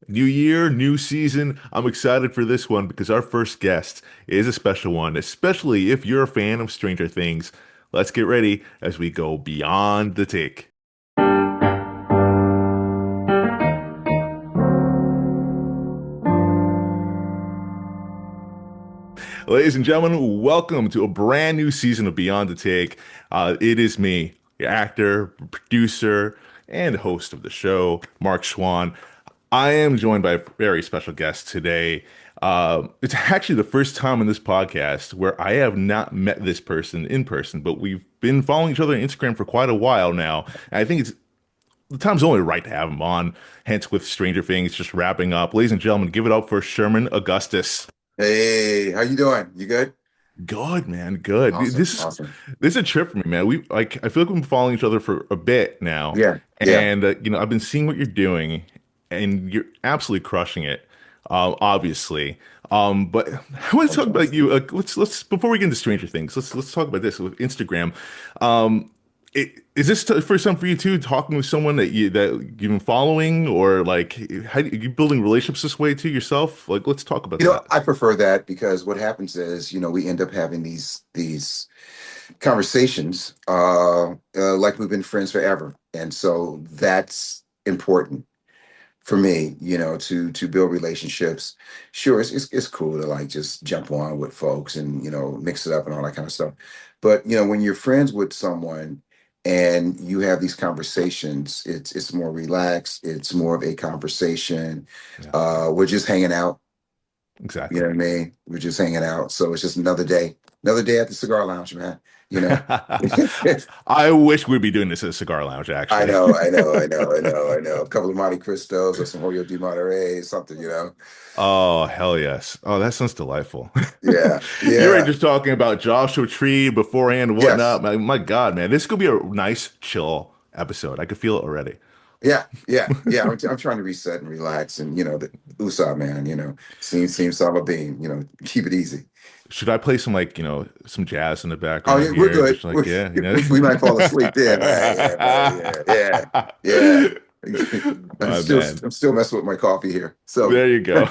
New year, new season. I'm excited for this one because our first guest is a special one, especially if you're a fan of Stranger Things. Let's get ready as we go beyond the take. Ladies and gentlemen, welcome to a brand new season of Beyond the Take. It is me, your actor, producer, and host of the show, Marc Chouen. I am joined by a very special guest today. It's actually the first time in this podcast where I have not met this person in person, but we've been following each other on Instagram for quite a while now. And I think it's the time's only right to have him on. Hence, with Stranger Things just wrapping up. Ladies and gentlemen, give it up for Sherman Augustus. Hey, how you doing? You good? Good, man. Good. Awesome, awesome. This is a trip for me, man. I feel like we've been following each other for a bit now, Yeah, yeah. and I've been seeing what you're doing, and you're absolutely crushing it. Obviously. But I want to talk about Fantastic. you. Let's before we get into Stranger Things, let's talk about this with Instagram. Um, is this the first time for you too, talking with someone that you've been following, or like how you building relationships this way to yourself? Like, let's talk about that. I prefer that because what happens is, we end up having these conversations like we've been friends forever. And so that's important for me, to build relationships. Sure, it's cool to like just jump on with folks and mix it up and all that kind of stuff. But when you're friends with someone and you have these conversations, it's more relaxed. It's more of a conversation. Yeah, We're just hanging out. You know exactly. what I mean? We're just hanging out. So it's just another day at the cigar lounge, man. You know. I wish we'd be doing this at a cigar lounge, I actually. know, I know, I know, I know, I know. A couple of Monte Cristos or some Julio de Monterey, something. Oh, hell yes. Oh, that sounds delightful. Yeah, You're right, yeah, just talking about Joshua Tree beforehand and yes, whatnot. My God, man, this could be a nice, chill episode. I could feel it already. yeah, yeah, yeah. I'm trying to reset and relax, and the USA man, seems all a beam. Keep it easy. Should I play some some jazz in the Oh background yeah, we're here? good. Just like, yeah, We might fall asleep there, man. Yeah, man. Yeah, yeah, yeah. I'm My still man. I'm still messing with my coffee here. So There you go.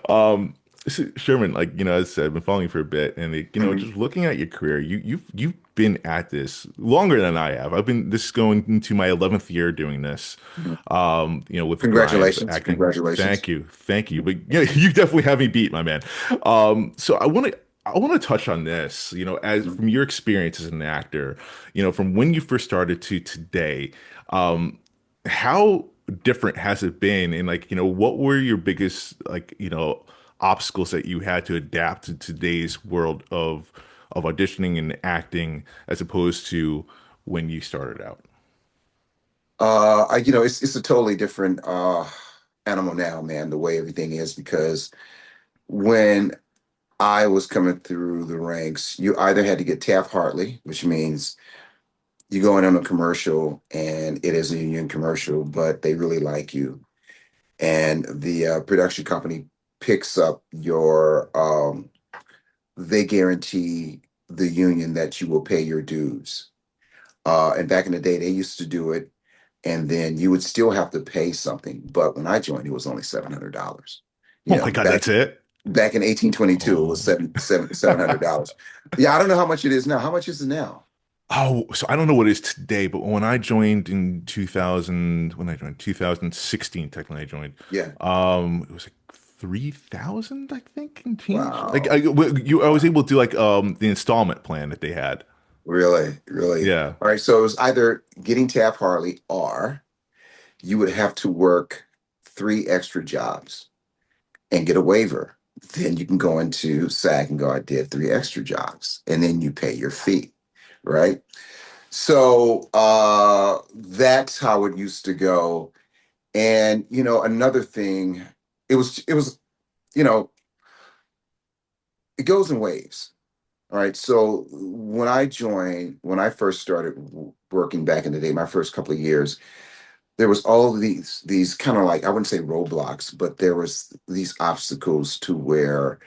Um, Sherman, as I said, I've been following you for a bit, and mhm. just looking at your career, you've been at this longer than I have. I've been this is going into my 11th year doing this. With the grind of Congratulations, acting. congratulations. Thank you. But yeah, you definitely have me beat, my man. So I want to touch on this. As Mhm. from your experience as an actor, from when you first started to today. How different has it been? And what were your biggest obstacles that you had to adapt to today's world of auditioning and acting as opposed to when you started out? It's a totally different animal now, man, the way everything is, because when I was coming through the ranks, you either had to get Taft-Hartley, which means you go in on a commercial and it is a union commercial, but they really like you. And the production company picks up they guarantee the union that you will pay your dues. And back in the day, they used to do it, and then you would still have to pay something. But when I joined, it was only $700. You Oh know, my God, back that's it? back in 1822, it was Oh. $700. Yeah, I don't know how much it is now. How much is it now? Oh, so I don't know what it is today, but when I joined in 2000, when I joined 2016, technically I joined, Yeah. it was like 3,000, I think, and change. Wow. I was Wow. able to do the installment plan that they had. Really, really. Yeah. All right. So it was either getting Taft Hartley or you would have to work three extra jobs and get a waiver. Then you can go into SAG and go, I did three extra jobs. And then you pay your fee. Right. So that's how it used to go. And another thing, it was, you know, it goes in waves. All right. So when I first started working back in the day, my first couple of years, there was all of these kind of like, I wouldn't say roadblocks, but there was these obstacles to where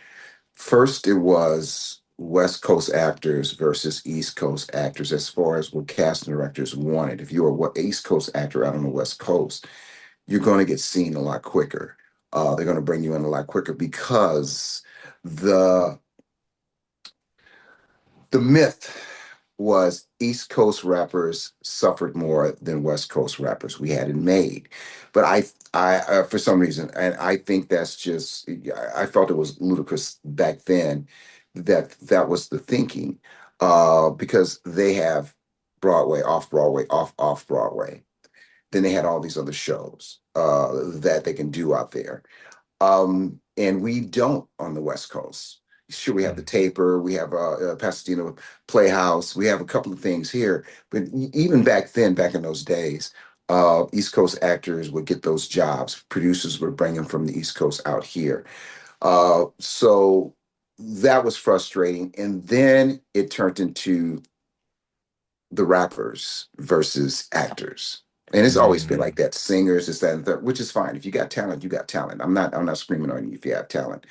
first it was West Coast actors versus East Coast actors as far as what casting directors wanted. If you were what East Coast actor out on the West Coast, you're going to get seen a lot quicker. They're going to bring you in a lot quicker because the the myth was East Coast rappers suffered more than West Coast rappers. We had it made, but for some reason, and I think that's just, I felt it was ludicrous back then that that was the thinking, because they have Broadway, off Broadway, off Broadway. Then they had all these other shows that they can do out there, and we don't on the West Coast. Sure, we have the Mm. Taper, we have Pasadena Playhouse, we have a couple of things here. But even back then, back in those days, East Coast actors would get those jobs. Producers would bring them from the East Coast out here. So that was frustrating. And then it turned into the rappers versus actors. And it's always been like Mm. that. Singers, this, that, and that, which is fine. If you got talent, you got talent. I'm not screaming on you if you have talent.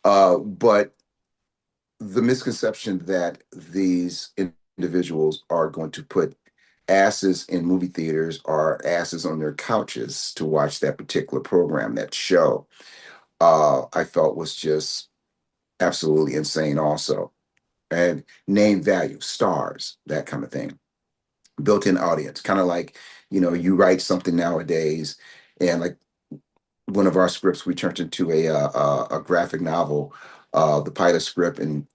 But the misconception that these individuals are going to put asses in movie theaters or asses on their couches to watch that particular program, that show, I felt was just absolutely insane also. And name value, stars, that kind of thing, built-in audience, kind of like, you write something nowadays, and like one of our scripts we turned into a graphic novel, the pilot script, and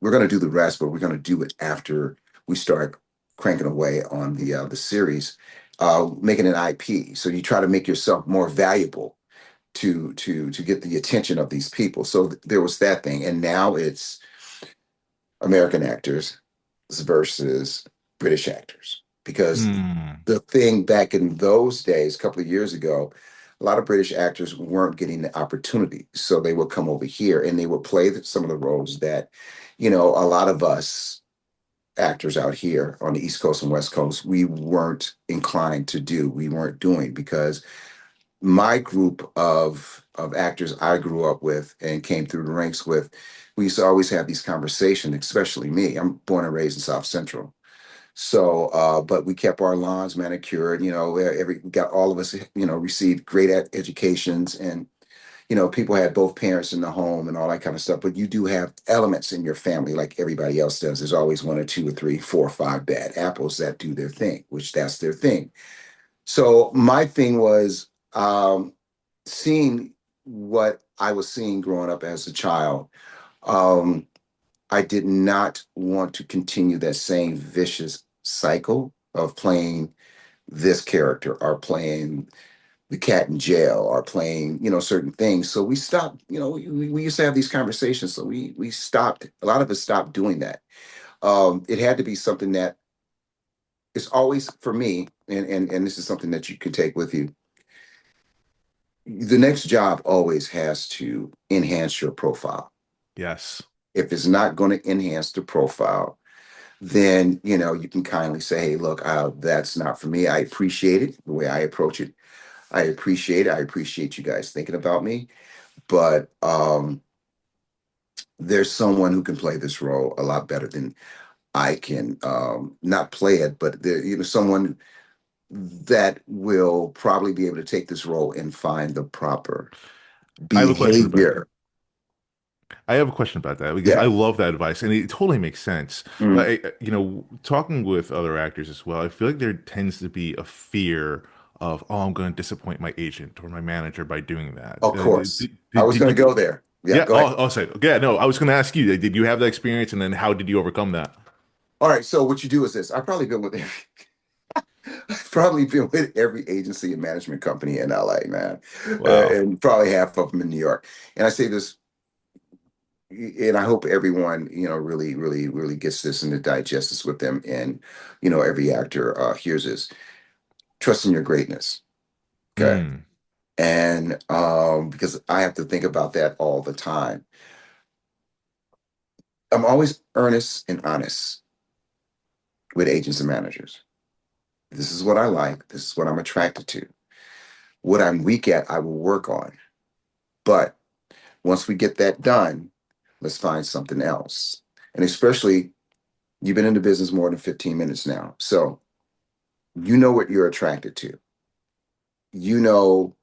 we're going to do the rest, but we're going to do it after we start cranking away on the series, making an IP. So you try to make yourself more valuable to get the attention of these people. So there was that thing, and now it's American actors versus British actors. Because Mm. the thing back in those days, a couple of years ago, a lot of British actors weren't getting the opportunity. So they would come over here and they would play some of the roles that, a lot of us actors out here on the East Coast and West Coast, we weren't inclined to do. We weren't doing because my group of actors I grew up with and came through the ranks with, we used to always have these conversations, especially me. I'm born and raised in South Central. So, but we kept our lawns manicured, we got all of us, received great educations, and, people had both parents in the home and all that kind of stuff. But you do have elements in your family like everybody else does. There's always one or two or three, four or five bad apples that do their thing, which that's their thing. So my thing was, seeing what I was seeing growing up as a child. Um, I did not want to continue that same vicious cycle of playing this character or playing the cat in jail or playing, certain things. So we stopped, we used to have these conversations. So we stopped, a lot of us stopped doing that. It had to be something that is always for me, and this is something that you can take with you. The next job always has to enhance your profile. Yes. If it's not going to enhance the profile, then you can kindly say, "Hey, look, that's not for me. I appreciate it the way I approach it. I appreciate it. I appreciate you guys thinking about me, but there's someone who can play this role a lot better than I can. Not play it, but there, someone that will probably be able to take this role and find the proper I have a question about behavior." I have a question about that because I Yeah. love that advice and it totally makes sense. But Mm. talking with other actors as well, I feel like there tends to be a fear of, oh, I'm going to disappoint my agent or my manager by doing that. Of course. I was Did going to you? go there. Yeah. Yeah. Go ahead. Sorry. Yeah. No, I was going to ask you. Did you have that experience, and then how did you overcome that? All right. So what you do is this. I've probably been with I've probably been with every agency and management company in LA, man, Wow. and probably half of them in New York. And I say this, and I hope everyone, really, really, really gets this and to digest this with them. And, every actor hears this. Trust in your greatness. Okay. Mm. And because I have to think about that all the time. I'm always earnest and honest with agents and managers. This is what I like. This is what I'm attracted to. What I'm weak at, I will work on. But once we get that done, let's find something else. And especially, you've been in the business more than 15 minutes now. So you know what you're attracted to. you know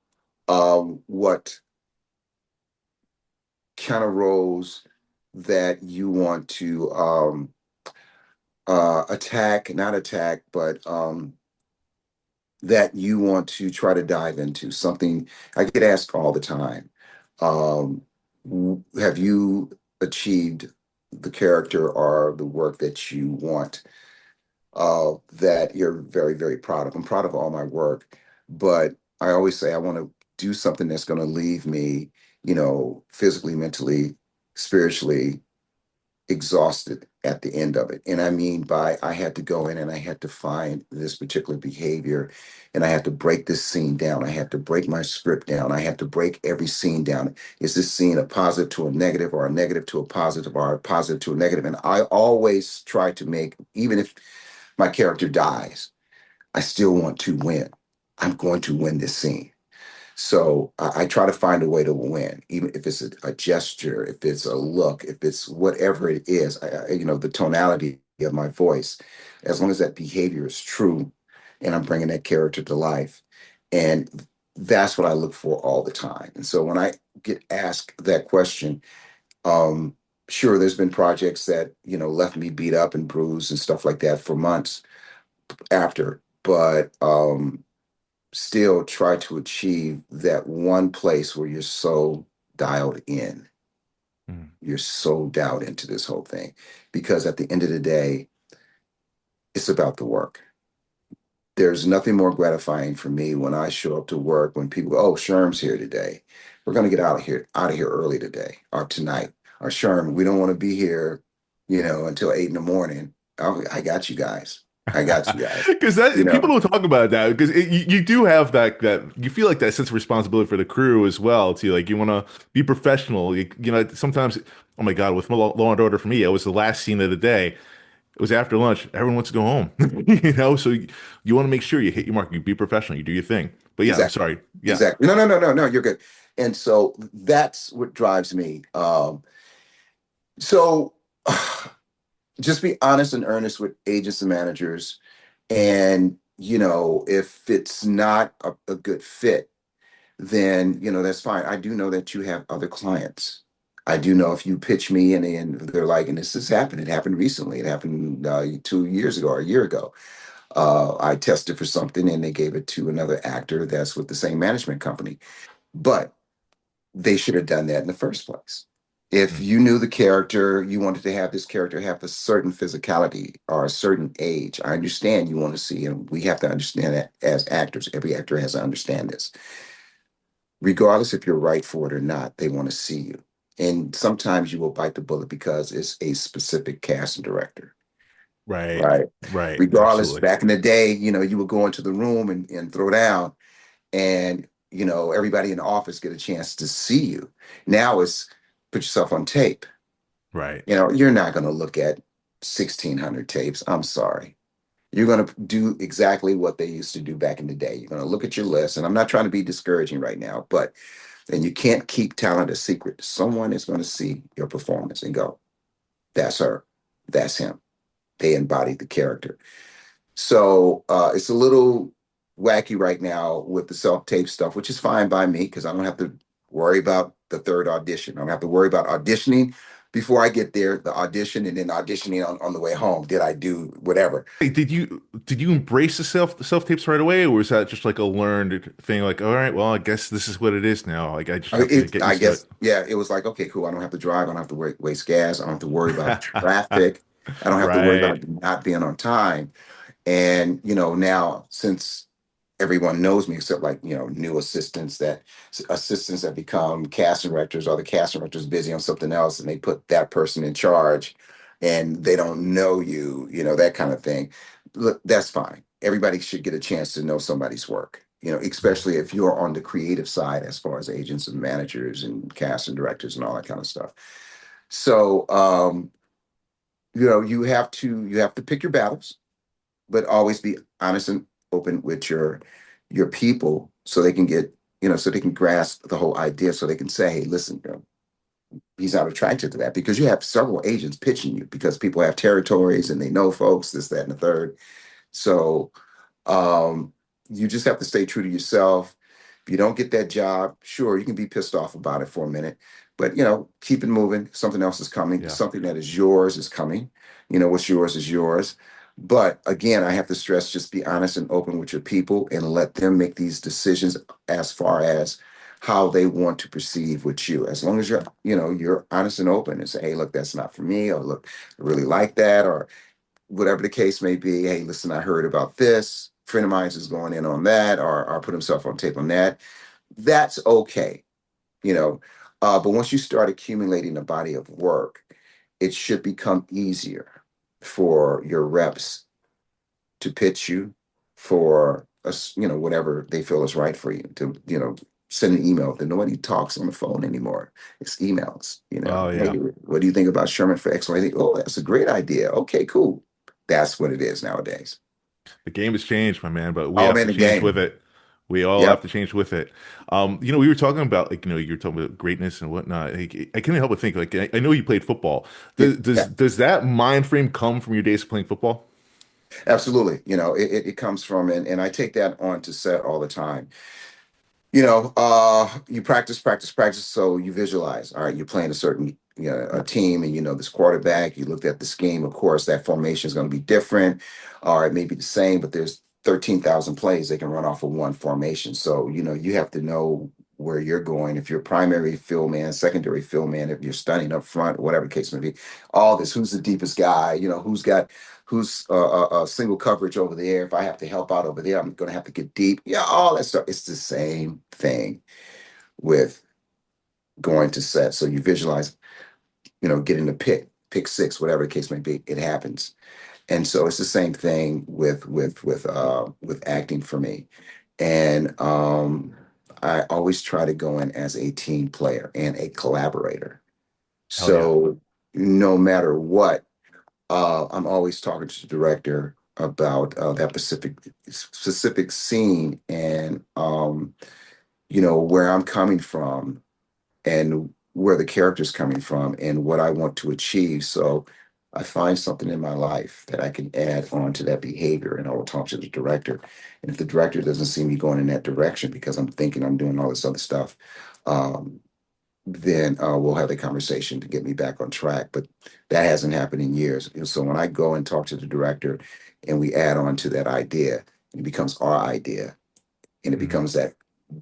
what kind of roles that you want to attack, not attack, but that you want to try to dive into. Something I get asked all the time. Um, have you achieved the character or the work that you want, that you're very, very proud of? I'm proud of all my work, but I always say I want to do something that's going to leave me, physically, mentally, spiritually exhausted at the end of it. And I mean by I had to go in and I had to find this particular behavior and I had to break this scene down. I had to break my script down. I had to break every scene down. Is this scene a positive to a negative or a negative to a positive or a positive to a negative? And I always try to make, even if my character dies, I still want to win. I'm going to win this scene. So I try to find a way to win, even if it's a gesture, if it's a look, if it's whatever it is, the tonality of my voice, as long as that behavior is true and I'm bringing that character to life. And that's what I look for all the time. And so when I get asked that question, um, sure, there's been projects that, left me beat up and bruised and stuff like that for months after. But still try to achieve that one place where you're so dialed in. Mm. You're so dialed into this whole thing. Because at the end of the day, it's about the work. There's nothing more gratifying for me when I show up to work when people go, oh, Sherm's here today. We're gonna get out of here early today or tonight. Or Sherm, we don't want to be here, until 8 in the morning. I got you guys. I got you guys. Because You that people know, don't talk about that because you do have that you feel like that sense of responsibility for the crew as well too. Like you want to be professional. Sometimes, oh my God, with Law and Order for me, it was the last scene of the day. It was after lunch. Everyone wants to go home, So you want to make sure you hit your mark. You be professional. You do your thing. But yeah, I'm exactly. sorry. Yeah. Exactly. No, no, no, no, no, you're good. And so that's what drives me. So just be honest and earnest with agents and managers. And, if it's not a good fit, then, that's fine. I do know that you have other clients. I do know if you pitch me and they're like, and this has happened, it happened recently. It happened 2 years ago or a year ago. I tested for something and they gave it to another actor that's with the same management company. But they should have done that in the first place. If Mm. you knew the character, you wanted to have this character have a certain physicality or a certain age. I understand you want to see, and we have to understand that as actors. Every actor has to understand this. Regardless if you're right for it or not, they want to see you. And sometimes you will bite the bullet because it's a specific casting director, Right. right? Right. Regardless, Absolutely. back in the day, you would go into the room and throw down and everybody in the office get a chance to see you. Now it's put yourself on tape. Right. You're not going to look at 1,600 tapes. I'm sorry. You're going to do exactly what they used to do back in the day. You're going to look at your list, and I'm not trying to be discouraging right now, but and you can't keep talent a secret. Someone is going to see your performance and go, "That's her, that's him." They embodied the character. So it's a little wacky right now with the self-tape stuff, which is fine by me because I don't have to worry about the third audition. I don't have to worry about auditioning before I get there, the audition, and then auditioning on the way home. Did I do whatever? Hey, did you embrace the self tapes right away, or was that just like a learned thing? Like, all right, well, I guess this is what it is now. Like, I just I mean, have to get I used to it. guess, yeah, it was like, okay, cool. I don't have to drive. I don't have to waste gas. I don't have to worry about traffic. I don't have to worry Right. about not being on time. And, now since everyone knows me except like, new assistants that become casting directors or the casting director's busy on something else and they put that person in charge and they don't know you, that kind of thing. Look, that's fine. Everybody should get a chance to know somebody's work, especially if you're on the creative side as far as agents and managers and casting directors and all that kind of stuff. So, you have to pick your battles but always be honest and open with your people so they can get so they can grasp the whole idea so they can say hey listen he's not attracted to that because you have several agents pitching you because people have territories and they know folks this that and the third so um you just have to stay true to yourself you don't get that job, sure, you can be pissed off about it for a minute, but keep it moving. Something else is coming. Yeah. Something that is yours is coming. What's yours is yours. But again, I have to stress, just be honest and open with your people and let them make these decisions as far as how they want to perceive with you. As long as you're honest and open and say, hey, look, that's not for me, or look, I really like that, or whatever the case may be. Hey, listen, I heard about this. Friend of mine is going in on that, or put himself on tape on that. That's okay, you know. But once you start accumulating a body of work, it should become easier for your reps to pitch you for us, whatever they feel is right for you to, send an email that nobody talks on the phone anymore. It's emails, Oh Hey, yeah. what do you think about Sherman for X, Y, Z? Oh, that's a great idea. Okay, cool. That's what it is nowadays. The game has changed, my man, but we Oh have man, to the change with game. it. We all have Yep. to change with it. We were talking about like, you were talking about greatness and whatnot. Like, I couldn't help but think, like, I know you played football. Yeah, Does that mind frame come from your days of playing football? absolutely. It comes from, and I take that on to set all the time. You practice, practice, practice. So you visualize. All right, you're playing a certain a team, and this quarterback. You looked at the scheme. Of course, that formation is going to be different, or it may be the same, but there's 13,000 plays they can run off of one formation. So you have to know where you're going. If you're primary field man, secondary field man, if you're stunning up front, whatever the case may be, all this. Who's the deepest guy? Who's single coverage over there. If I have to help out over there, I'm going to have to get deep. Yeah, all that stuff. It's the same thing with going to set. So you visualize, getting the pick six, whatever the case may be. It happens, and so it's the same thing with acting for me. And I always try to go in as a team player and a collaborator. Hell yeah. So no matter what, I'm always talking to the director about that specific scene, and where I'm coming from and where the character's coming from and what I want to achieve. So I find something in my life that I can add on to that behavior, and I will talk to the director. And if the director doesn't see me going in that direction because I'm thinking I'm doing all this other stuff, um, then we'll have a conversation to get me back on track. But that hasn't happened in years. So when I go and talk to the director and we add on to that idea, it becomes our idea, and it Mhm. becomes that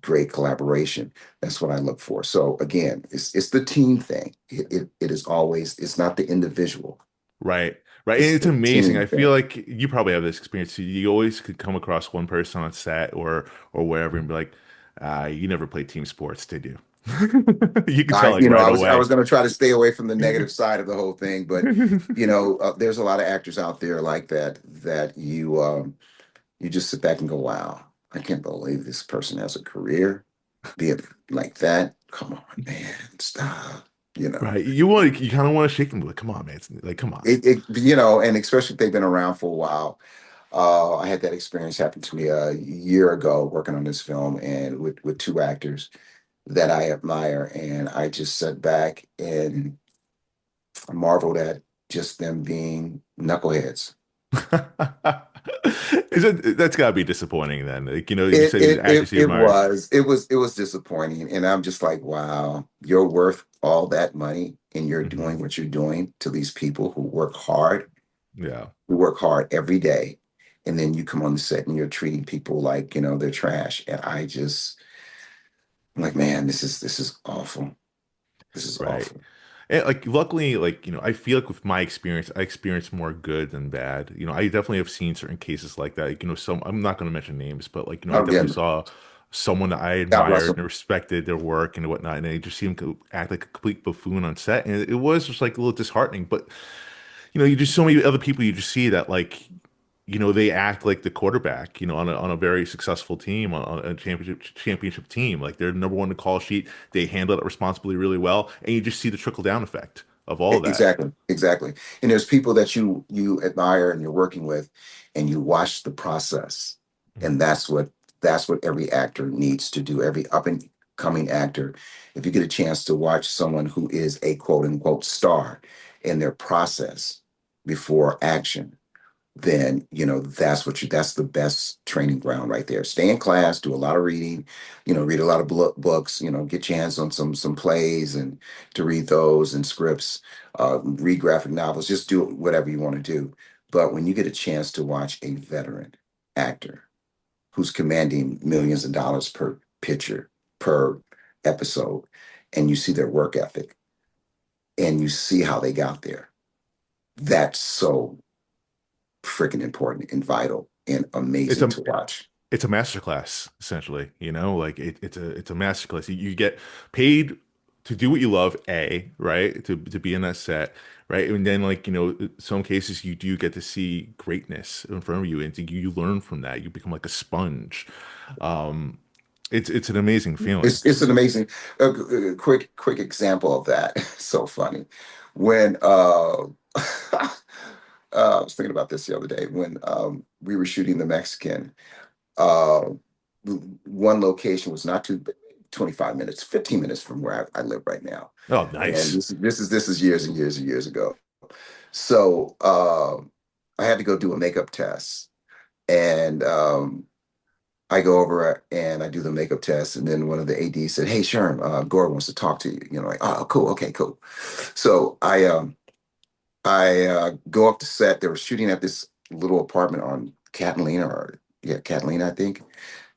great collaboration. That's what I look for. So again, it's the team thing. It is always, it's not the individual. Right. Right. And It's it's the amazing. team I feel thing. like you probably have this experience too. You always could come across one person on set or wherever and be like, you never played team sports, did you? You could tell I, like you know, right I away. was going to try to stay away from the negative side of the whole thing, but there's a lot of actors out there like that you just sit back and go, wow, I can't believe this person has a career, be it like that. Come on, man, stop. You know, Right. You kind of want to shake them, like, come on, man. It's like, come on. and especially if they've been around for a while. I had that experience happen to me a year ago working on this film and with two actors that I admire, and I just sat back and marveled at just them being knuckleheads. That's gotta be disappointing then. Like, you It said these it it actors you it admire. was it was disappointing, and I'm just like, wow, you're worth all that money, and you're Hmm. doing what you're doing to these people Yeah. who work hard every day, and then you come on the set and you're treating people like they're trash, and I'm like, man, this is awful. This is Right. awful. And like luckily, like, I feel like with my experience, I experience more good than bad. I definitely have seen certain cases like that. Like, some I'm not gonna mention names, but like, I Oh yeah, definitely saw someone that I God bless admired and them. respected their work and whatnot, and they just seemed to act like a complete buffoon on set. And it was just like a little disheartening. But you just so many other people you just see that like, they act like the quarterback, on a very successful team, on a championship team. Like they're number one in the call sheet. They handle it responsibly really well, and you just see the trickle down effect of all of that. Exactly, exactly. And there's people that you admire and you're working with, and you watch the process, and that's what every actor needs to do. Every up and coming actor, if you get a chance to watch someone who is a quote unquote star in their process before action, then that's the best training ground right there. Stay in class, do a lot of reading, read a lot of books, get your hands on some plays and to read those and scripts, read graphic novels, just do whatever you want to do. But when you get a chance to watch a veteran actor who's commanding millions of dollars per picture, per episode, and you see their work ethic and you see how they got there, that's so freaking important and vital and It's amazing a to watch. it's a masterclass essentially, like it's a masterclass. You get paid to do what you love, right? To be in that set, right? And then like, some cases you do get to see greatness in front of you and you learn from that. You become like a sponge. Um, it's an amazing feeling. It's an amazing, quick example of that. So funny when I was thinking about this the other day when we were shooting the Mexican. Uh, One location was not too 25 minutes, 15 minutes from where I live right now, Oh, and nice. this is years and years and years ago. So I had to go do a makeup test, and I go over and I do the makeup test, and then one of the ADs said, "Hey, Sherm, Gore wants to talk to you." Like, oh, cool, okay, cool. So I go up to set. They were shooting at this little apartment on Catalina, or yeah, Catalina, I think,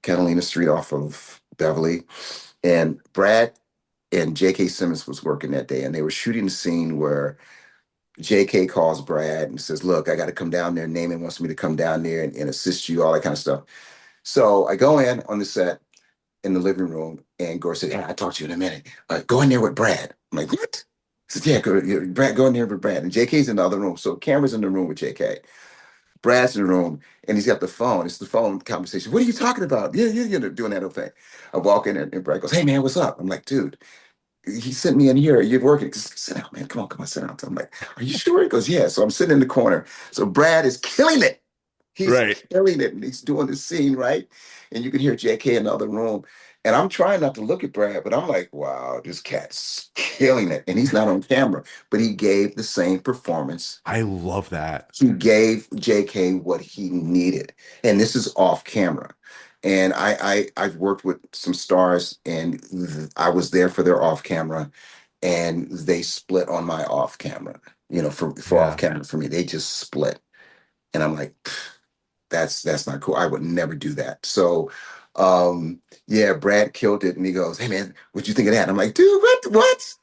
Catalina Street off of Beverly, and Brad and J.K. Simmons was working that day, and they were shooting a scene where J.K. calls Brad and says, "Look, I got to come down there. Naaman wants me to come down there and assist you, all that kind of stuff." So I go in on the set in the living room, and Gore said, "Yeah, I'll talk to you in a minute. Go in there with Brad." I'm like, "What?" He said, "Yeah, Brad, go in there with Brad." And JK's in the other room. So camera's in the room with JK. Brad's in the room, and he's got the phone. It's the phone conversation. "What are you talking about?" Yeah, yeah, yeah, doing that whole thing. I walk in, and Brad goes, "Hey, man, what's up?" I'm like, "Dude, he sent me in here. You're working. Just sit down, man. Come on, sit down." I'm like, "Are you sure?" He goes, "Yeah." So I'm sitting in the corner. So Brad is killing it. He's Right. killing it, and he's doing the scene right. And you can hear JK in the other room. And I'm trying not to look at Brad, but I'm like, wow, this cat's killing it. And he's not on camera, but he gave the same performance. I love that. He gave JK what he needed. And this is off camera. And I've worked with some stars, and I was there for their off camera, and they split on my off camera. For off Yeah. camera for me, they just split, and I'm like, that's not cool. I would never do that. So yeah, Brad killed it, and he goes, "Hey man, what'd you think of that?" I'm like, "Dude, what?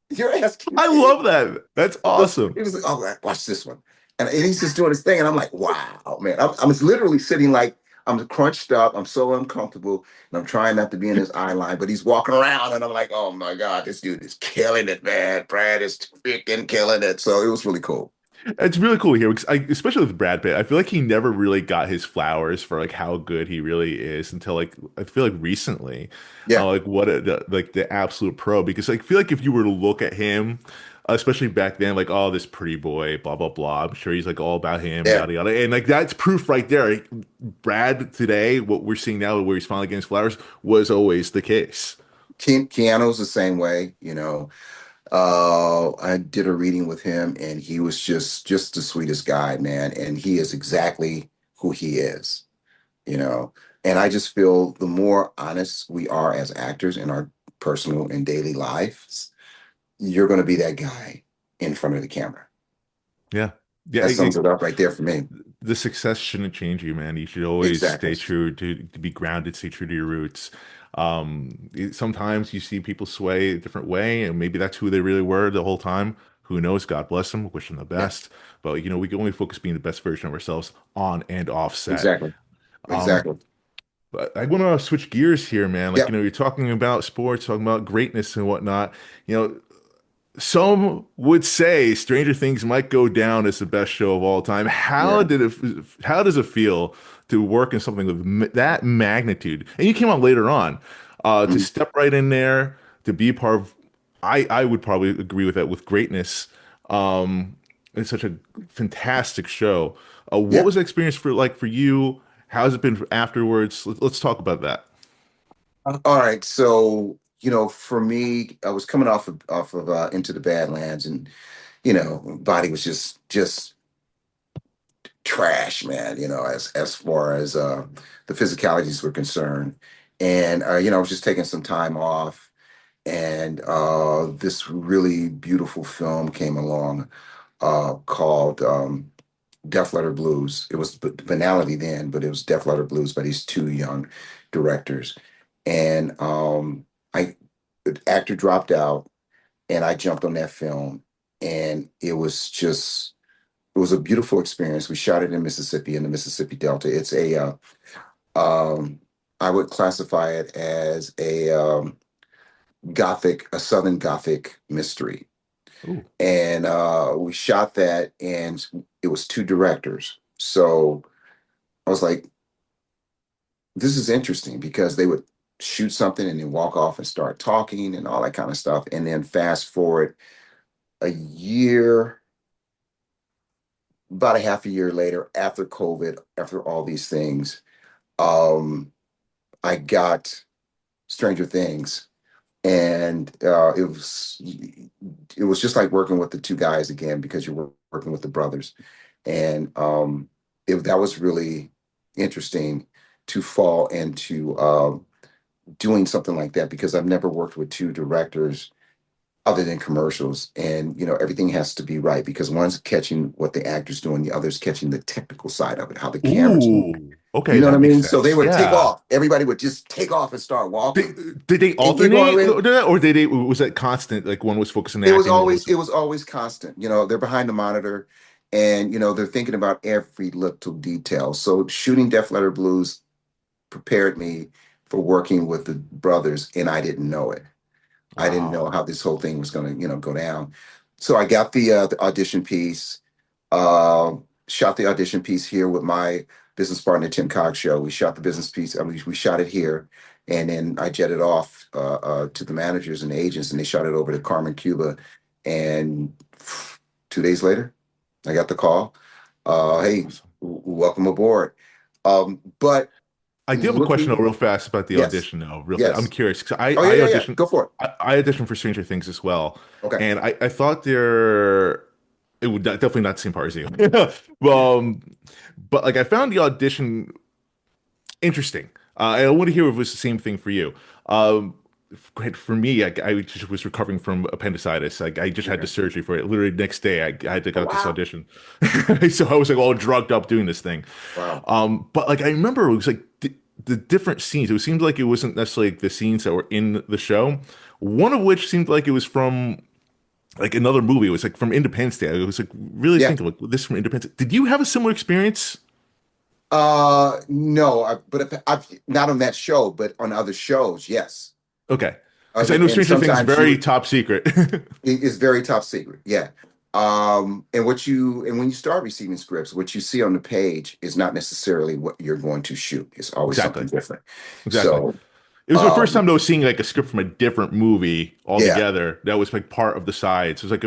You're asking I me." love that. That's He goes, awesome. he was like, "Oh, watch this one," and he's just doing his thing, and I'm like, "Wow, man!" I'm literally sitting like I'm crunched up. I'm so uncomfortable, and I'm trying not to be in his eye line, but he's walking around, and I'm like, "Oh my god, this dude is killing it, man! Brad is freaking killing it." So it was really cool. It's really cool here because especially with Brad Pitt, I feel like he never really got his flowers for like how good he really is until like I feel like recently, Yeah, like like the absolute pro. Because I feel like if you were to look at him, especially back then, like oh this pretty boy, blah blah blah. I'm sure he's like all about him, yeah. yada yada, and like that's proof right there. Brad today, what we're seeing now, where he's finally getting his flowers, was always the case. Keanu's the same way. I did a reading with him, and he was just the sweetest guy, man. And he is exactly who he is, you know. And I just feel the more honest we are as actors in our personal and daily lives, you're going to be that guy in front of the camera. Yeah, yeah. That sums it up right there for me. The success shouldn't change you, man. You should always Exactly. stay true to be grounded, stay true to your roots. Sometimes you see people sway a different way, and maybe that's who they really were the whole time. Who knows? God bless them. Wish them the Yeah. best. But we can only focus being the best version of ourselves on and off set. Exactly. Um, Exactly. but I want to switch gears here, man. Like, Yep. you're talking about sports, talking about greatness and whatnot. You know, some would say Stranger Things might go down as the best show of all time. Yeah. How does it feel to work in something of that magnitude? And you came on later on, to Mhm. step right in there, to be a part of, I would probably agree with that with greatness. It's such a fantastic show. What Yeah. was the experience for you? How has it been afterwards? Let's talk about that. All right. So, for me, I was coming off of Into the Badlands, and body was just trash, man. As far as the physicalities were concerned, and I was just taking some time off, and this really beautiful film came along called Death Letter Blues. It was Banality then, but it was Death Letter Blues by these two young directors, and I the actor dropped out, and I jumped on that film, and it was a beautiful experience. We shot it in Mississippi, in the Mississippi Delta. It's um, I would classify it as a Southern Gothic mystery. Ooh. And we shot that, and it was two directors. So I was like, this is interesting because they would shoot something and then walk off and start talking and all that kind of stuff. And then fast forward a year, about a half a year later, after COVID, after all these things, um, I got Stranger Things, and it was just like working with the two guys again because you're working with the brothers, and that was really interesting to fall into doing something like that because I've never worked with two directors other than commercials, and everything has to be right because one's catching what the actor's doing, the other's catching the technical side of it, how the cameras move. Ooh. You Okay, know what I that makes mean? So they sense. would take Yeah. off. Everybody would just take off and start walking. Did they And you're going alternate, with or did they was that constant? Like one was focusing on acting, one was it was always constant. They're behind the monitor, and they're thinking about every little detail. So shooting Def Letter Blues prepared me for working with the brothers, and I didn't know it. I didn't know wow. how this whole thing was going to, go down. So I got the audition piece, shot the audition piece here with my business partner Tim Cogshow. We shot the business piece. I mean, we shot it here, and then I jetted off to the managers and the agents, and they shot it over to Carmen Cuba. And 2 days later, I got the call. Hey, Awesome. welcome aboard. But I do have a question though, looking, real fast about the yes, audition though, real fast. I'm yes. curious because Oh yeah, yeah, yeah. Go for it. I auditioned for Stranger Things as well, Okay. and I thought it would definitely not the same part as you. um, but like I found the audition interesting. I want to hear if it was the same thing for you. Um, for me, I just was recovering from appendicitis. Like I just had the Okay. surgery for it. Literally next day, I had to Oh go out this wow. audition. So I was like all drugged up doing this thing. Wow. But like I remember it was like the different scenes. It seemed like it wasn't necessarily like the scenes that were in the show. One of which seemed like it was from like another movie. It was like from Independence Day. I was like really Yeah. thinking like this from Independence. Did you have a similar experience? No, but if, I've not on that show, but on other shows, yes. Okay, because I know And Stranger Things sometimes you very would. top secret. It's very top secret. Yeah. And when you start receiving scripts, what you see on the page is not necessarily what you're going to shoot. It's always something Exactly. different. Exactly. So, It was my first time um, though seeing like a script from a different movie yeah, altogether. That was like part of the sides. It was like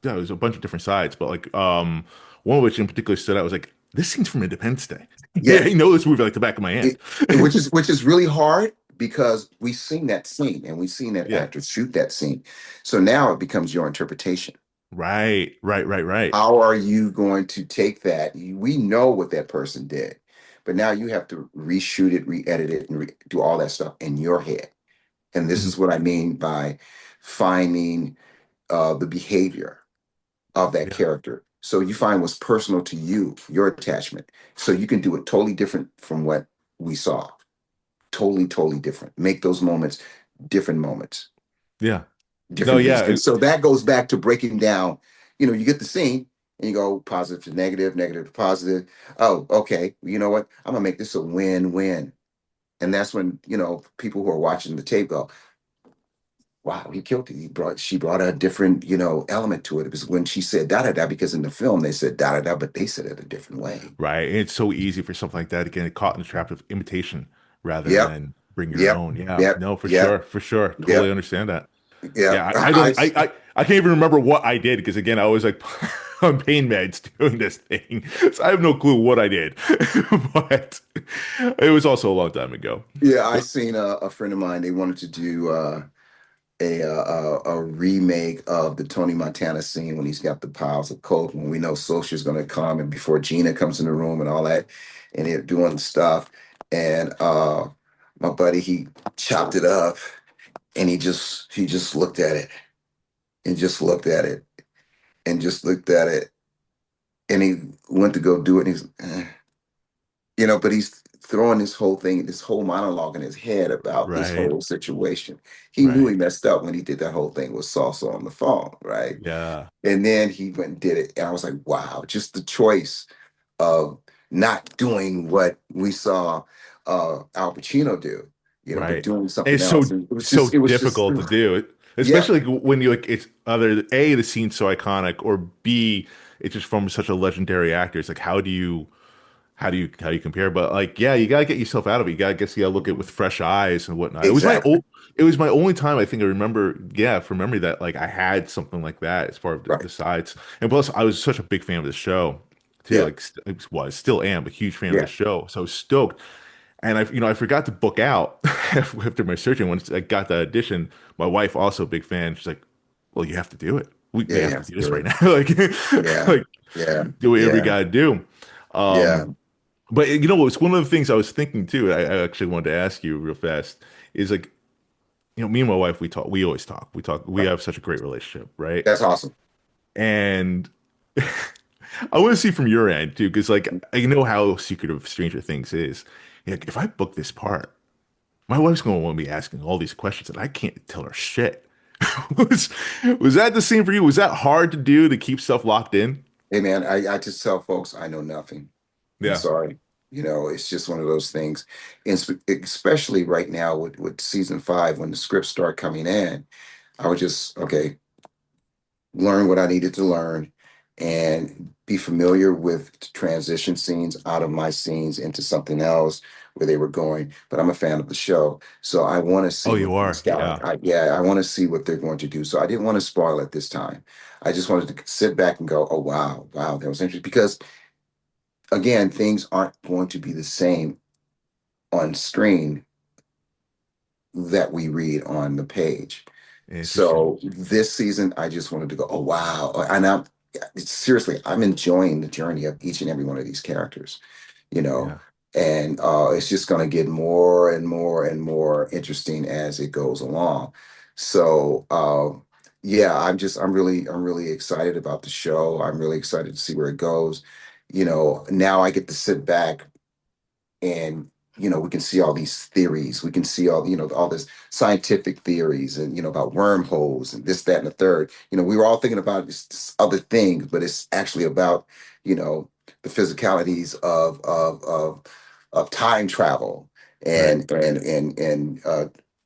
yeah, it was a bunch of different sides, but like one of which in particular stood out was like this scene's from Independence Day. Yeah, yeah. I know this movie like the back of my hand. It, which is really hard because we've seen that scene and we've seen that Yeah. actor shoot that scene. So now it becomes your interpretation. Right, right, right, right. How are you going to take that? We know what that person did, but now you have to reshoot it, re-edit it, and do all that stuff in your head. And this is Mhm. what I mean by finding the behavior of that Yeah, character. So you find what's personal to you, your attachment. So you can do it totally different from what we saw. Totally, totally different. Make those moments different moments, yeah. No, different yeah, beats. And so that goes back to breaking down, you get the scene and you go positive to negative, negative to positive. Oh, okay. You know what? I'm gonna make this a win-win. And that's when, people who are watching the tape go, wow, he killed it. She brought a different, element to it. It was when she said da da da, because in the film they said da da da, but they said it a different way. right. And it's so easy for something like that to get caught in the trap of imitation rather Yep, than bring your yep, own. Yeah, yep, no, for yep, sure, for sure. Totally yep, understand that. yep. Yeah, I don't, I can't even remember what I did because again, I was like on pain meds doing this thing, so I have no clue what I did. But it was also a long time ago. Yeah, I But seen a friend of mine. They wanted to do. a remake of the Tony Montana scene when he's got the piles of coke when we know Soldier's going to come and before Gina comes in the room and all that, and they're doing stuff. And my buddy, he chopped it up and he just looked at it and just looked at it and just looked at it and he went to go do it and he's but he's throwing this whole thing, this whole monologue in his head about this Right. whole situation. He knew he Right. messed up when he did that whole thing with Salsa on the phone, right? Yeah. And then he went and did it. And I was like, wow, just the choice of not doing what we saw Al Pacino do, but Right. doing And something it's else. so And so it was just, difficult to do it, yeah, especially like when you like it's either A, the scene's so iconic, or B, it's just from such a legendary actor. It's like how do you compare? But like, yeah, you gotta get yourself out of it. You gotta guess you gotta look at it with fresh eyes and whatnot. exactly. It was my only time I think I remember, yeah, from memory that like I had something like that as far as Right. besides. And plus I was such a big fan of the show too. Yeah. Like still am a huge fan of the Yeah. show. So I was stoked. And I forgot to book out after my searching. Once I got the audition, my wife also a big fan. She's like, "Well, you have to do it. We Yeah. You have to have to do this do right it. now. Like, Yeah. like Yeah. do whatever you Yeah. gotta do." Yeah. Um, but you know, it's one of the things I was thinking too. I actually wanted to ask you real fast. Is like, me and my wife, we talk. We always talk. We talk. We Right. have such a great relationship, right? That's awesome. And I want to see from your end too, because like I know how secretive Stranger Things is. Like, if I book this part. My wife's going to want to be asking all these questions, and I can't tell her shit. Was was that the same for you? Was that hard to do to keep stuff locked in? Hey man, I just tell folks I know nothing. I'm Yeah. sorry. It's just one of those things. And especially right now with season five, when the scripts start coming in, I would just, okay, learn what I needed to learn and be familiar with transition scenes out of my scenes into something else where they were going. But I'm a fan of the show. So I want to Oh, see you what these are. guys, Yeah. yeah, I want to see what they're going to do. So I didn't want to spoil it this time. I just wanted to sit back and go, oh, wow, wow, that was interesting. Because again, things aren't going to be the same on screen that we read on the page. Interesting. So this season, I just wanted to go, oh wow. And seriously, I'm enjoying the journey of each and every one of these characters, you know, Yeah. and it's just going to get more and more and more interesting as it goes along. So yeah, I'm really excited about the show. I'm really excited to see where it goes. Now I get to sit back and we can see all these theories, we can see all this scientific theories and about wormholes and this, that, and the third. We were all thinking about this other thing, but it's actually about you know the physicalities of time travel Right. and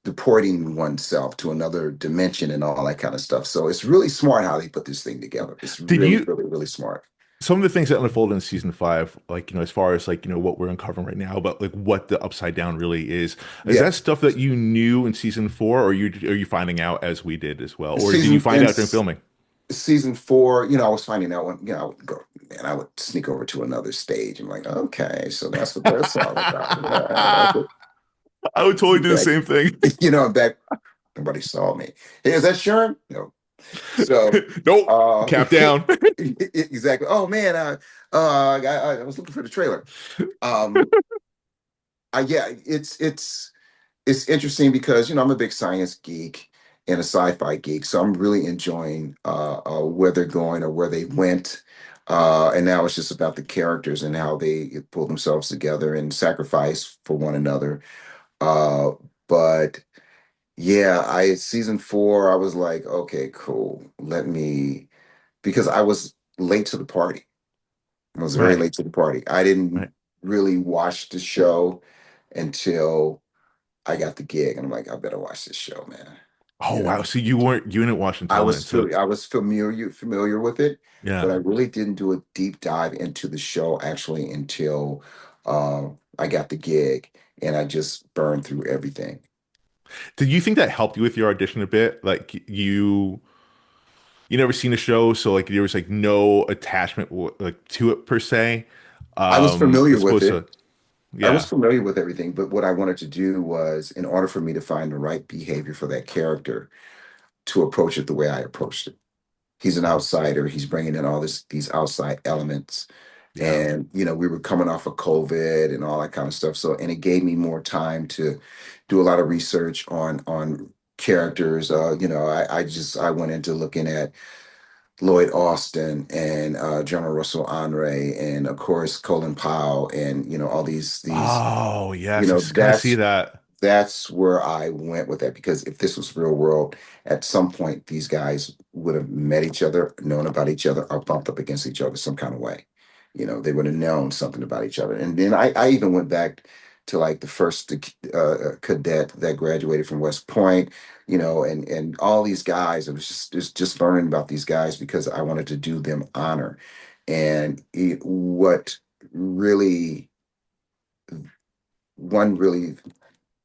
deporting oneself to another dimension and all that kind of stuff. So it's really smart how they put this thing together. It's Did really, you really, really smart. some of the things that unfolded in season five, like as far as like what we're uncovering right now, but like what the upside down really is Yeah. that stuff that you knew in season four, or are you finding out as we did as well, or did you Season find in out during filming? season four, I was finding out when, I would go, man, I would sneak over to another stage. I'm like, okay, so that's what that's all about. Yeah, that's I what would totally do the back, same thing. back, nobody saw me. Hey, is that Sherman? No. So, Nope. Cap down. exactly. Oh man, I was looking for the trailer. Um, yeah, it's interesting because I'm a big science geek and a sci-fi geek, so I'm really enjoying where they're going or where they went. And now it's just about the characters and how they pull themselves together and sacrifice for one another. Uh, but yeah, I season four, I was like, okay, cool. Because I was late to the party. I was very Right. late to the party. I didn't Right. really watch the show until I got the gig, and I'm like, I better watch this show, man. Oh You wow. know, So you didn't watch until then. So I was familiar with it, but yeah. I really didn't do a deep dive into the show actually until I got the gig, and I just burned through everything. Did you think that helped you with your audition a bit? Like you never seen a show, so like there was like no attachment like to it per se. I was familiar As with opposed it. to I was yeah. familiar with everything, but what I wanted to do was, in order for me to find the right behavior for that character, to approach it the way I approached it. He's an outsider. He's bringing in all these outside elements, Yeah. and we were coming off of COVID and all that kind of stuff. So, and it gave me more time to do a lot of research on characters. I went into looking at Lloyd Austin and General Russell Honore, and of course Colin Powell, and all these Oh, you yes. I know kind of see that's that. that's where I went with that, because if this was real world, at some point these guys would have met each other, known about each other, or bumped up against each other some kind of way. They would have known something about each other. And then I even went back to like the first cadet that graduated from West Point, and all these guys. I was just learning about these guys because I wanted to do them honor. And what really, one really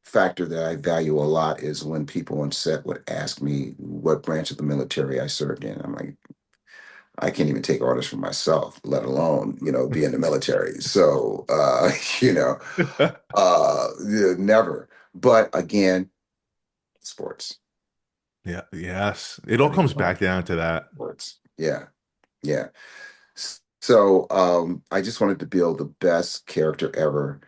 factor that I value a lot is when people on set would ask me what branch of the military I served in. I'm like, I can't even take orders for myself, let alone, be in the military. So, yeah, never. But again, sports. Yeah, yes. It all Everything comes about back down to that. sports. Yeah, yeah. So, I just wanted to build the best character ever,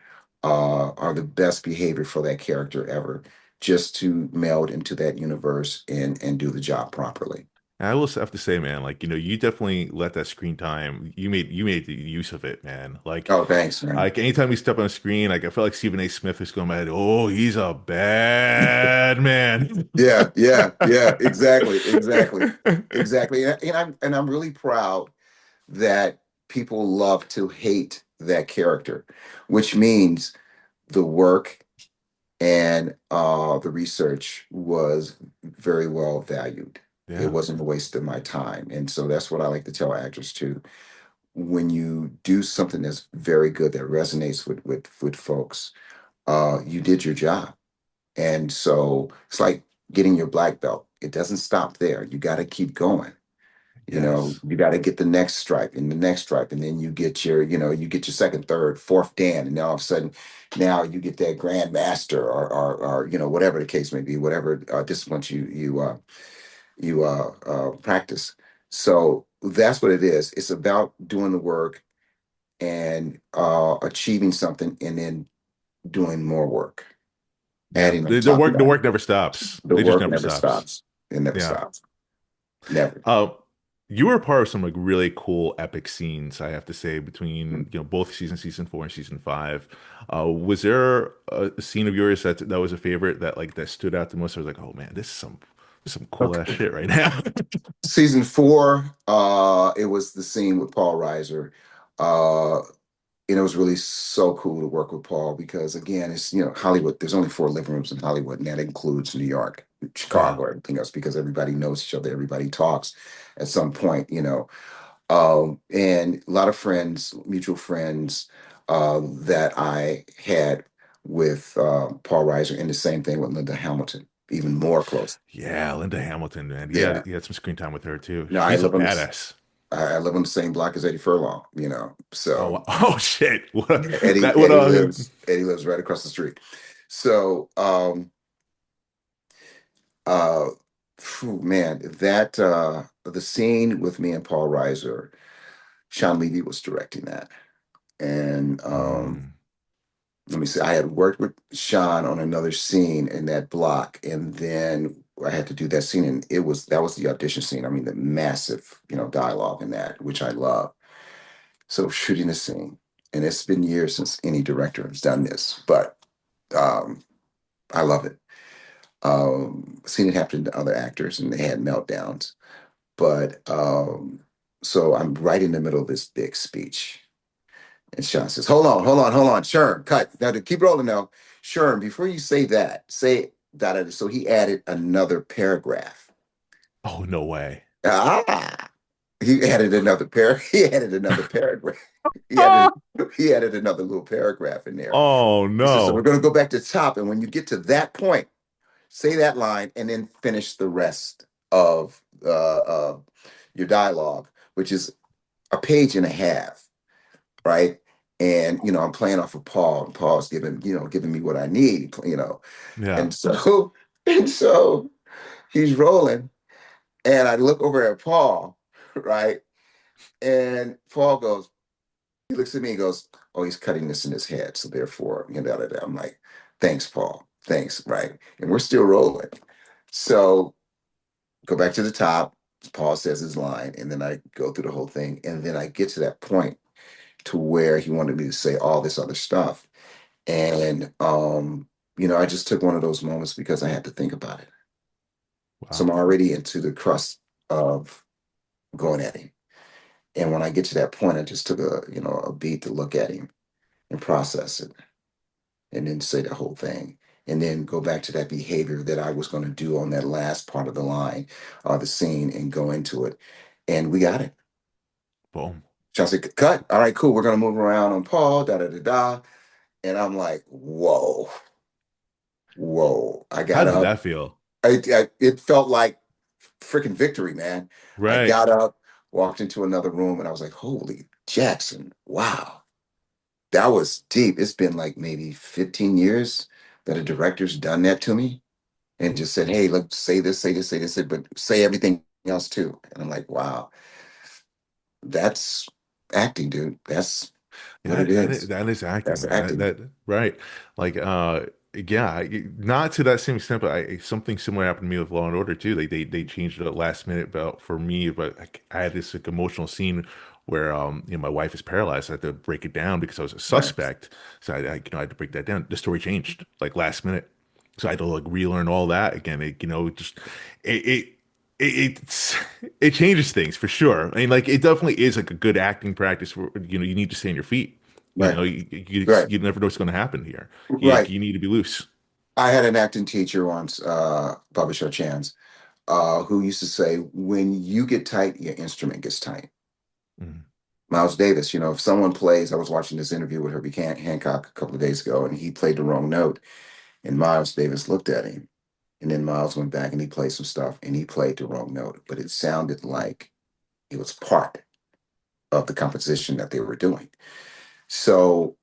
or the best behavior for that character ever, just to meld into that universe and do the job properly. And I will have to say, man, like, you definitely let that screen time, you made the use of it, man. Oh, thanks, man. Anytime you step on a screen, like I feel like Stephen A. Smith is going in my head, oh, he's a bad man. Yeah, yeah, yeah. Exactly, exactly, exactly. And I'm really proud that people love to hate that character, which means the work and the research was very well valued. It Yeah. wasn't a waste of my time. And so that's what I like to tell actors too. When you do something that's very good, that resonates with folks, you did your job. And so it's like getting your black belt. It doesn't stop there. You got to keep going. Yes. You got to get the next stripe and the next stripe, and then you get your second, third, fourth dan, and now all of a sudden, now you get that grand master, or whatever the case may be, whatever disciplines you practice. So that's what it is. It's about doing the work and achieving something, and then doing more work, Yeah. adding on The top of work the that. work never stops. The It just work never never stops. stops. It never Yeah. stops. Never. Uh, you were a part of some like really cool epic scenes, I have to say, between both season 4 and season 5. Was there a scene of yours that was a favorite that stood out the most? I was like, oh man, this is some cool ass Okay. shit right now. Season 4, it was the scene with Paul Reiser. Uh, and it was really so cool to work with Paul because, again, it's, Hollywood. There's only 4 living rooms in Hollywood, and that includes New York, Yeah. Chicago, everything else, because everybody knows each other, everybody talks at some point. And a lot of friends, mutual friends, that I had with Paul Reiser, and the same thing with Linda Hamilton, even more close. Yeah, Linda Hamilton, man. Yeah. He had some screen time with her too. No, I She's a live on badass. I live on the same block as Eddie Furlong. Oh, So oh shit. yeah, Eddie That would Eddie lives right across the street. So uh phew, man, that the scene with me and Paul Reiser, Sean Levy was directing that. And mm, let me see, I had worked with Sean on another scene in that block, and then I had to do that scene, and that was the audition scene. I mean, the massive, dialogue in that, which I love. So shooting a scene, and it's been years since any director has done this, but um, I love it. Seen it happen to other actors, and they had meltdowns. But so I'm right in the middle of this big speech, and Sean says, "Hold on, hold on, hold on, Sherm, cut now. To keep rolling now, Sherm. Before you say that, say that." So he added another paragraph. oh no way. Ah, he added another He added another paragraph. He Ah! added he added another little paragraph in there. Oh He says, "So we're no. going to go back to the top, and when you get to that point, say that line, and then finish the rest of your dialogue, which is a page and a half, right?" And I'm playing off of Paul, and Paul's giving me what I need, Yeah. and so and so he's rolling. And I look over at Paul, right? And Paul goes, he looks at me and goes, "Oh, he's cutting this in his head. So therefore, you know, da, da, da." I'm like, "Thanks, Paul. Thanks." Right. And we're still rolling. So go back to the top. Paul says his line, and then I go through the whole thing. And then I get to that point to where he wanted me to say all this other stuff. And I just took one of those moments because I had to think about it. So Wow. I'm already into the crust of going at him. And when I get to that point, I just took a beat to look at him and process it and then say the whole thing. And then go back to that behavior that I was going to do on that last part of the line, the scene, and go into it. And we got it. Boom. So I said, cut. All right, cool. We're going to move around on Paul, da da da da. And I'm like, whoa, whoa. I How got did up. that feel? It felt like freaking victory, man. I Right. got up, walked into another room, and I was like, holy Jackson, wow. That was deep. It's been like maybe 15 years that a director's done that to me and just said, hey, look, say this, say this, say this, but say everything else too. And I'm like, wow, that's acting, dude. That's what Yeah, it is. that is acting, That's man. acting. Right. Like yeah, not to that same extent, but something similar happened to me with Law and Order too. They changed it at last minute about for me, but I had this like emotional scene where my wife is paralyzed. I had to break it down because I was a Right. suspect. So I had to break that down. The story changed like last minute. So I had to like relearn all that again. Just it, it it's it changes things for sure. I mean, like it definitely is like a good acting practice where you need to stay on your feet. Right. Right. You never know what's going to happen here. Right. You need to be loose. I had an acting teacher once, Bubba Chans, who used to say, when you get tight, your instrument gets tight. Mhm. Miles Davis, if someone plays, I was watching this interview with Herbie Hancock a couple of days ago, and he played the wrong note, and Miles Davis looked at him, and then Miles went back and he played some stuff, and he played the wrong note, but it sounded like it was part of the composition that they were doing. So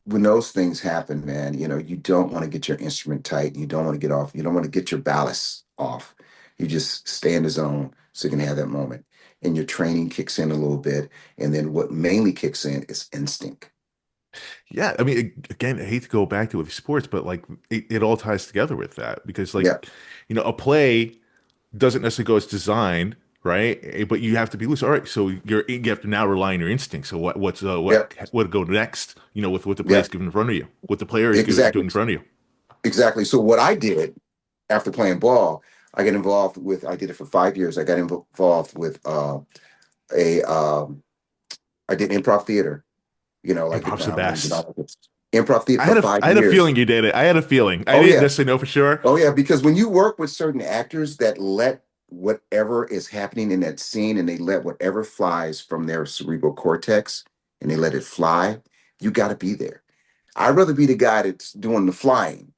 when those things happen, man, you don't want to get your instrument tight. You don't want to get off. You don't want to get your ballast off. You just stay in the zone so you can have that moment. And your training kicks in a little bit. And then what mainly kicks in is instinct. Yeah, I mean, again, I hate to go back to it with sports, but like it all ties together with that because Yeah, like, a play doesn't necessarily go as designed, right? But you have to be loose. All right, so you have to now rely on your instincts. So yeah, what go next? With what the play yeah, is given in front of you, what the player is doing exactly. in front of you. Exactly. So what I did after playing ball, I did it for 5 years. I got involved with a, I did improv theater, like the Improv's the Groundlings and best. all that. Improv theater for five I had a years. feeling you did it. I had a feeling. I Oh, didn't yeah. necessarily know for sure. Oh yeah, because when you work with certain actors that let whatever is happening in that scene and they let whatever flies from their cerebral cortex and they let it fly, you got to be there. I'd rather be the guy that's doing the flying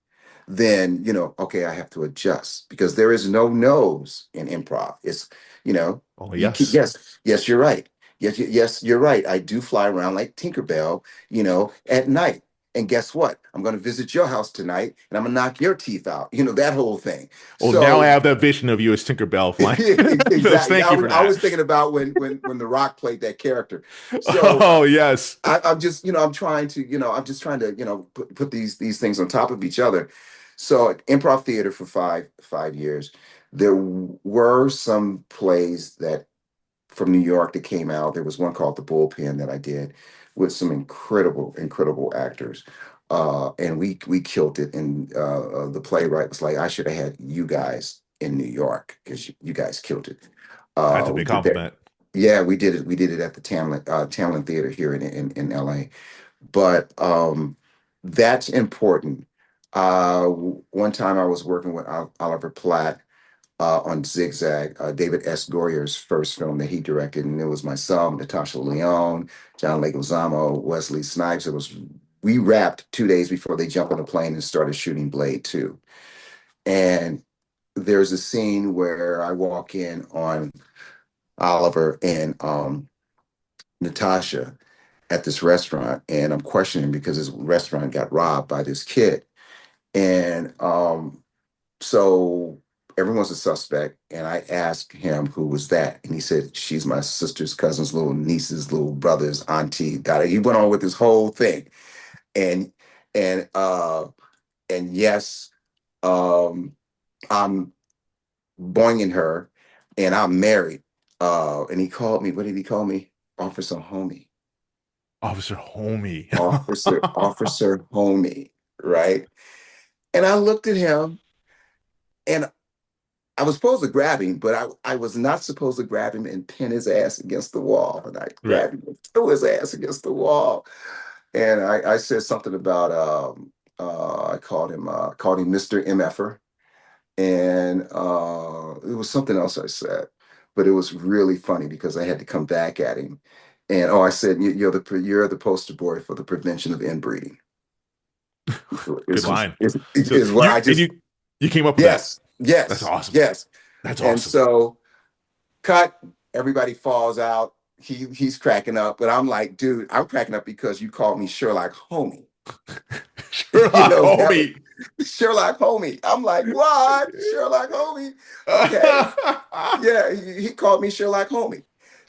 then okay, I have to adjust because there is no no's in improv. It's Oh you keep yes. yes, you're right. Yes, you're right. I do fly around like Tinkerbell, at night. And guess what? I'm going to visit your house tonight and I'm going to knock your teeth out. That whole thing. Oh, now I So have that vision of you as Tinkerbell flying. Yes, exactly. thank I you was for I was that. thinking about when The Rock played that character. So Oh yes. I'm just, I'm trying to, I'm just trying to, put these things on top of each other. So improv theater for five years. There were some plays that from New York that came out. There was one called The Bullpen that I did with some incredible actors. And we killed it. And the playwright was like, I should have had you guys in New York because you guys killed it. That's a We big did that. compliment. Yeah, we did it. We did it at the Tamlin Theater here in LA. But that's important. One time I was working with Oliver Platt on Zigzag, David S. Goyer's first film that he directed, and it was myself, Natasha Lyonne, John Leguizamo, Wesley Snipes. We wrapped 2 days before they jumped on the plane and started shooting Blade 2. And there's a scene where I walk in on Oliver and Natasha at this restaurant, and I'm questioning because this restaurant got robbed by this kid. And so everyone's a suspect. And I asked him who was that, and he said she's my sister's cousin's little niece's little brother's auntie. He went on with his whole thing, and and uh and yes, um, I'm boinging her, and I'm married. And he called me. What did he call me? Officer Homie. Officer Homie. Officer Homie. Right. And I looked at him, and I was supposed to grab him, but I was not supposed to grab him and pin his ass against the wall. And I Right. grabbed him and threw his ass against the wall. And I said something about I called him Mr. MFer. And it was something else I said, but it was really funny because I had to come back at him. And I said, you're the poster boy for the prevention of inbreeding. Good line. So Is what I just you came up with that. yes, That's yes, awesome. yes. That's And awesome. so cut, everybody falls out. He's cracking up, but I'm like, dude, I'm cracking up because you called me Sherlock Homie. Sherlock That was Homie. Sherlock Homie. I'm like, what? Sherlock Homie? Okay. Yeah, he called me Sherlock Homie.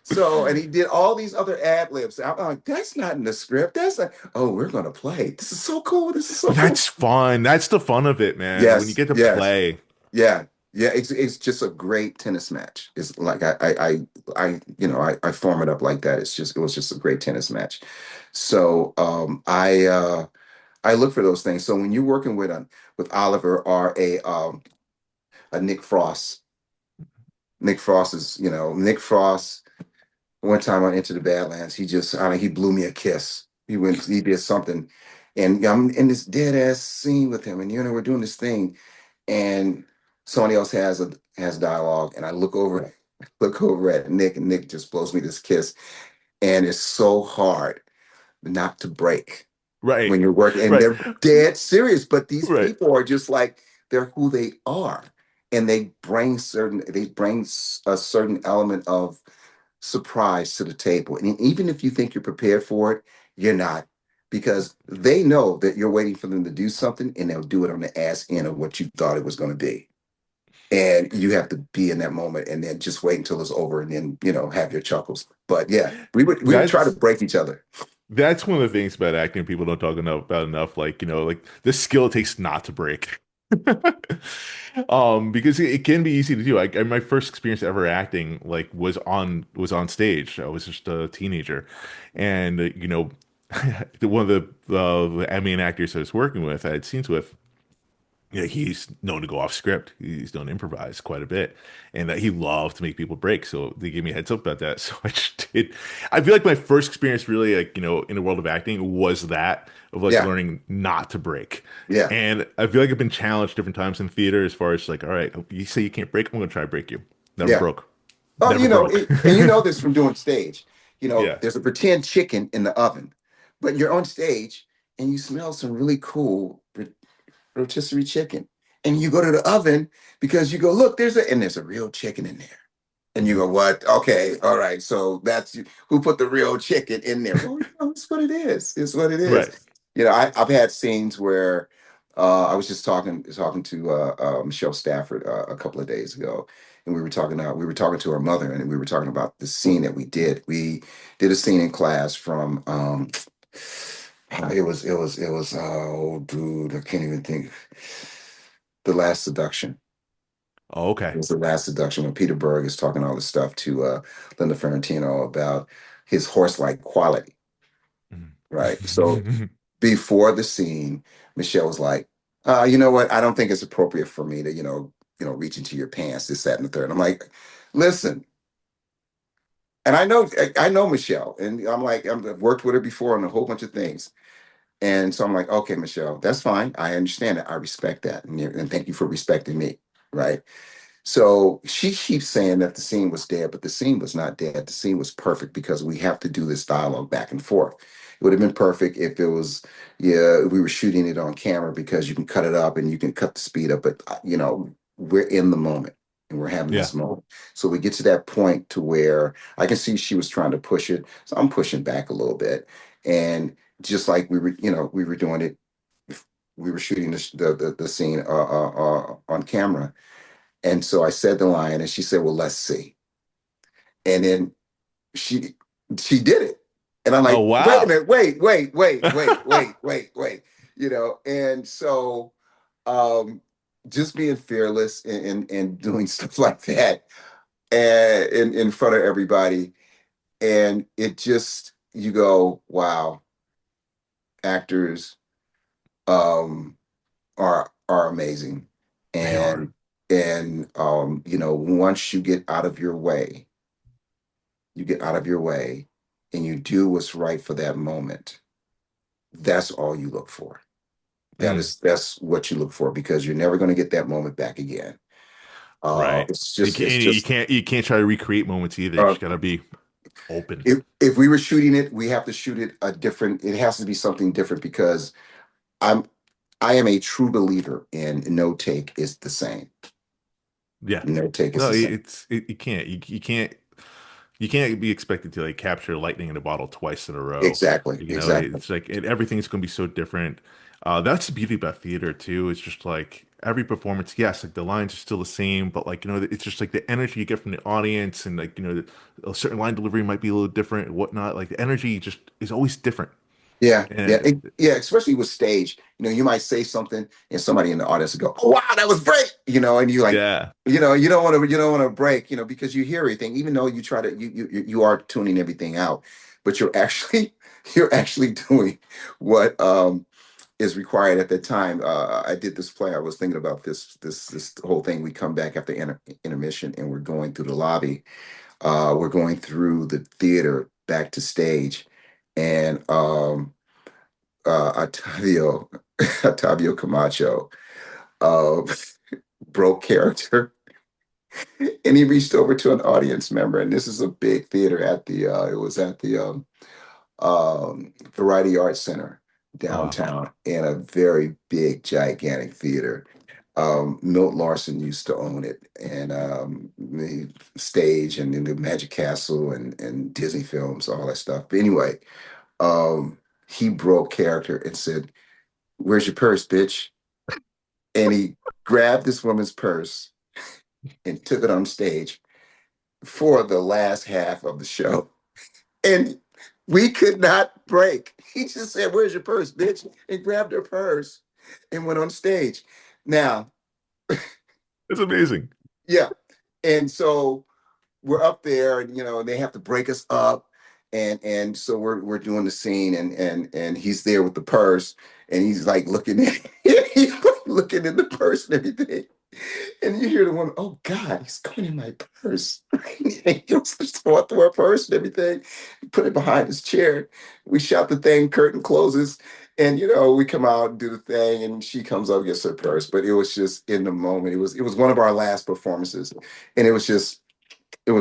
So, and he did all these other ad libs. I'm like, that's not in the script. That's not, oh, we're going to play. This is so cool. This is so cool. That's fun. That's the fun of it, man. When you Yes, get to yes. play. Yeah, yeah, it's just a great tennis match. It's like I form it up like that. It was just a great tennis match. So I look for those things. So when you're working with Oliver or a Nick Frost, Nick Frost. One time I entered the Badlands, he blew me a kiss. He did something, and I'm in this dead ass scene with him, and we're doing this thing, and somebody else has dialogue, and I look over at Nick, and Nick just blows me this kiss, and it's so hard not to break Right. when you're working, and Right. they're dead serious, but these Right. people are just like they're who they are, and they bring a certain element of surprise to the table. And even if you think you're prepared for it, you're not, because they know that you're waiting for them to do something, and they'll do it on the ass end of what you thought it was going to be. And you have to be in that moment and then just wait until it's over and then, have your chuckles. But yeah, we would try to That's break each other. that's one of the things about acting people don't talk about enough. Like, like the skill it takes not to break. Because it can be easy to do. My first experience ever acting like was on stage. I was just a teenager, and one of the main actors I was working with, I had scenes with. He's known to go off script. He's known to improvise quite a bit, and he loved to make people break. So they gave me a heads up about that. So I just did. I feel like my first experience, really, like in the world of acting, was that of like Yeah, learning not to break. yeah, And I feel like I've been challenged different times in theater as far as like, all right, you say you can't break, I'm gonna try to break you. Never yeah. broke. Oh, Never broke. and you know this from doing stage. Yeah. There's a pretend chicken in the oven, but you're on stage and you smell some really cool rotisserie chicken. And you go to the oven because you go, look, there's a real chicken in there. And you Mhm. go, what? Okay, all right. So that's who put the real chicken in there. Well, it's what it is. It's what it is. Right. I've had scenes where I was just talking to Michelle Stafford a couple of days ago, and we were talking to her mother, and we were talking about the scene that we did. We did a scene in class from it was oh dude, I can't even think. The Last Seduction. Oh, It okay. was The Last Seduction when Peter Berg is talking all this stuff to Linda Ferrantino about his horse-like quality, right? So Mhm. before the scene, Michelle was like, you know what? I don't think it's appropriate for me to, reach into your pants, this, that, and the third. I'm like, listen, and I know Michelle, and I've worked with her before on a whole bunch of things. And so I'm like, okay, Michelle, that's fine. I understand that. I respect that. And thank you for respecting me. Right. So she keeps saying that the scene was dead, but the scene was not dead. The scene was perfect because we have to do this dialogue back and forth. It would have been perfect if it was, yeah, we were shooting it on camera because you can cut it up and you can cut the speed up. But, we're in the moment and we're having Yeah. this moment. So we get to that point to where I can see she was trying to push it. So I'm pushing back a little bit. And just like we were doing it, we were shooting the scene on camera, And so I said the line, and she said, "Well, let's see." And then she she did it, and I'm Oh like, "Wait a wow. minute, wait." And so um, just being fearless and doing stuff like that and in front of everybody, and it just you go, wow, actors um, are amazing, They are. and once you get out of your way, you get out of your way, and you do what's right for that moment. That's all you look for. Mm, That's what you look for because you're never going to get that moment back again. right. It's just You can't try to recreate moments either. You uh, just gotta be open. if we were shooting it, we have to shoot it a different. It has to be something different because I'm I am a true believer in no take is the same. Yeah. No take is No, the same. you can't. You can't be expected to like capture lightning in a bottle twice in a row. Exactly. You know, Exactly. it's like everything's going to be so different. That's the beauty about theater too. It's just like every performance, yes, like the lines are still the same, but like, it's just like the energy you get from the audience and like, a certain line delivery might be a little different and whatnot. Like the energy just is always different. Yeah, yeah, And yeah. Especially with stage, you might say something, and somebody in the audience will go, "Oh wow, that was great," and you like, yeah, you don't want to break, because you hear everything, even though you try to, you are tuning everything out, but you're actually you're actually doing what is required at that time. I did this play. I was thinking about this whole thing. We come back after intermission, and we're going through the lobby. We're going through the theater back to stage, and Octavio Octavio Camacho uh, broke character, and he reached over to an audience member. And this is a big theater at the it was at the Variety Arts Center oh wow, downtown, in a very big, gigantic theater. Milt Larson used to own it, and the stage and then the Magic Castle and Disney films, all that stuff. But anyway, he broke character and said, "Where's your purse, bitch?" And he grabbed this woman's purse and took it on stage for the last half of the show. And we could not break. He just said, "Where's your purse, bitch?" And grabbed her purse and went on stage. Now, it's amazing. yeah. And so we're up there, and they have to break us up, and so we're doing the scene, and he's there with the purse, and he's like looking at he's like looking in the purse and everything, and you hear the woman, "Oh God, he's going in my purse." And he was just going through our purse and everything, put it behind his chair. We shut the thing, curtain closes, and we come out and do the thing, and she comes up, gets her purse. But it was just in the moment. It was one of our last performances, and it was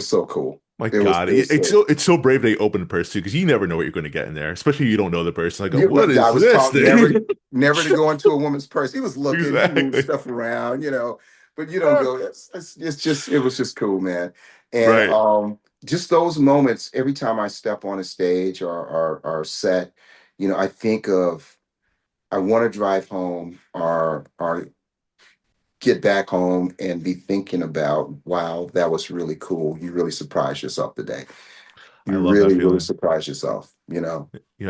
so cool. My It was God, it was so. it's so brave they open the purse too, because you never know what you're going to get in there, especially if you don't know the person. Like, what I is was this taught thing? never to go into a woman's purse. He was looking, he moved Exactly. stuff around, but you don't go. It's just it was just cool, man. And Right. just those moments every time I step on a stage or set, I think of I want to drive home or get back home and be thinking about, wow, that was really cool. You really surprised yourself today. I You love that really, really feeling. surprised yourself.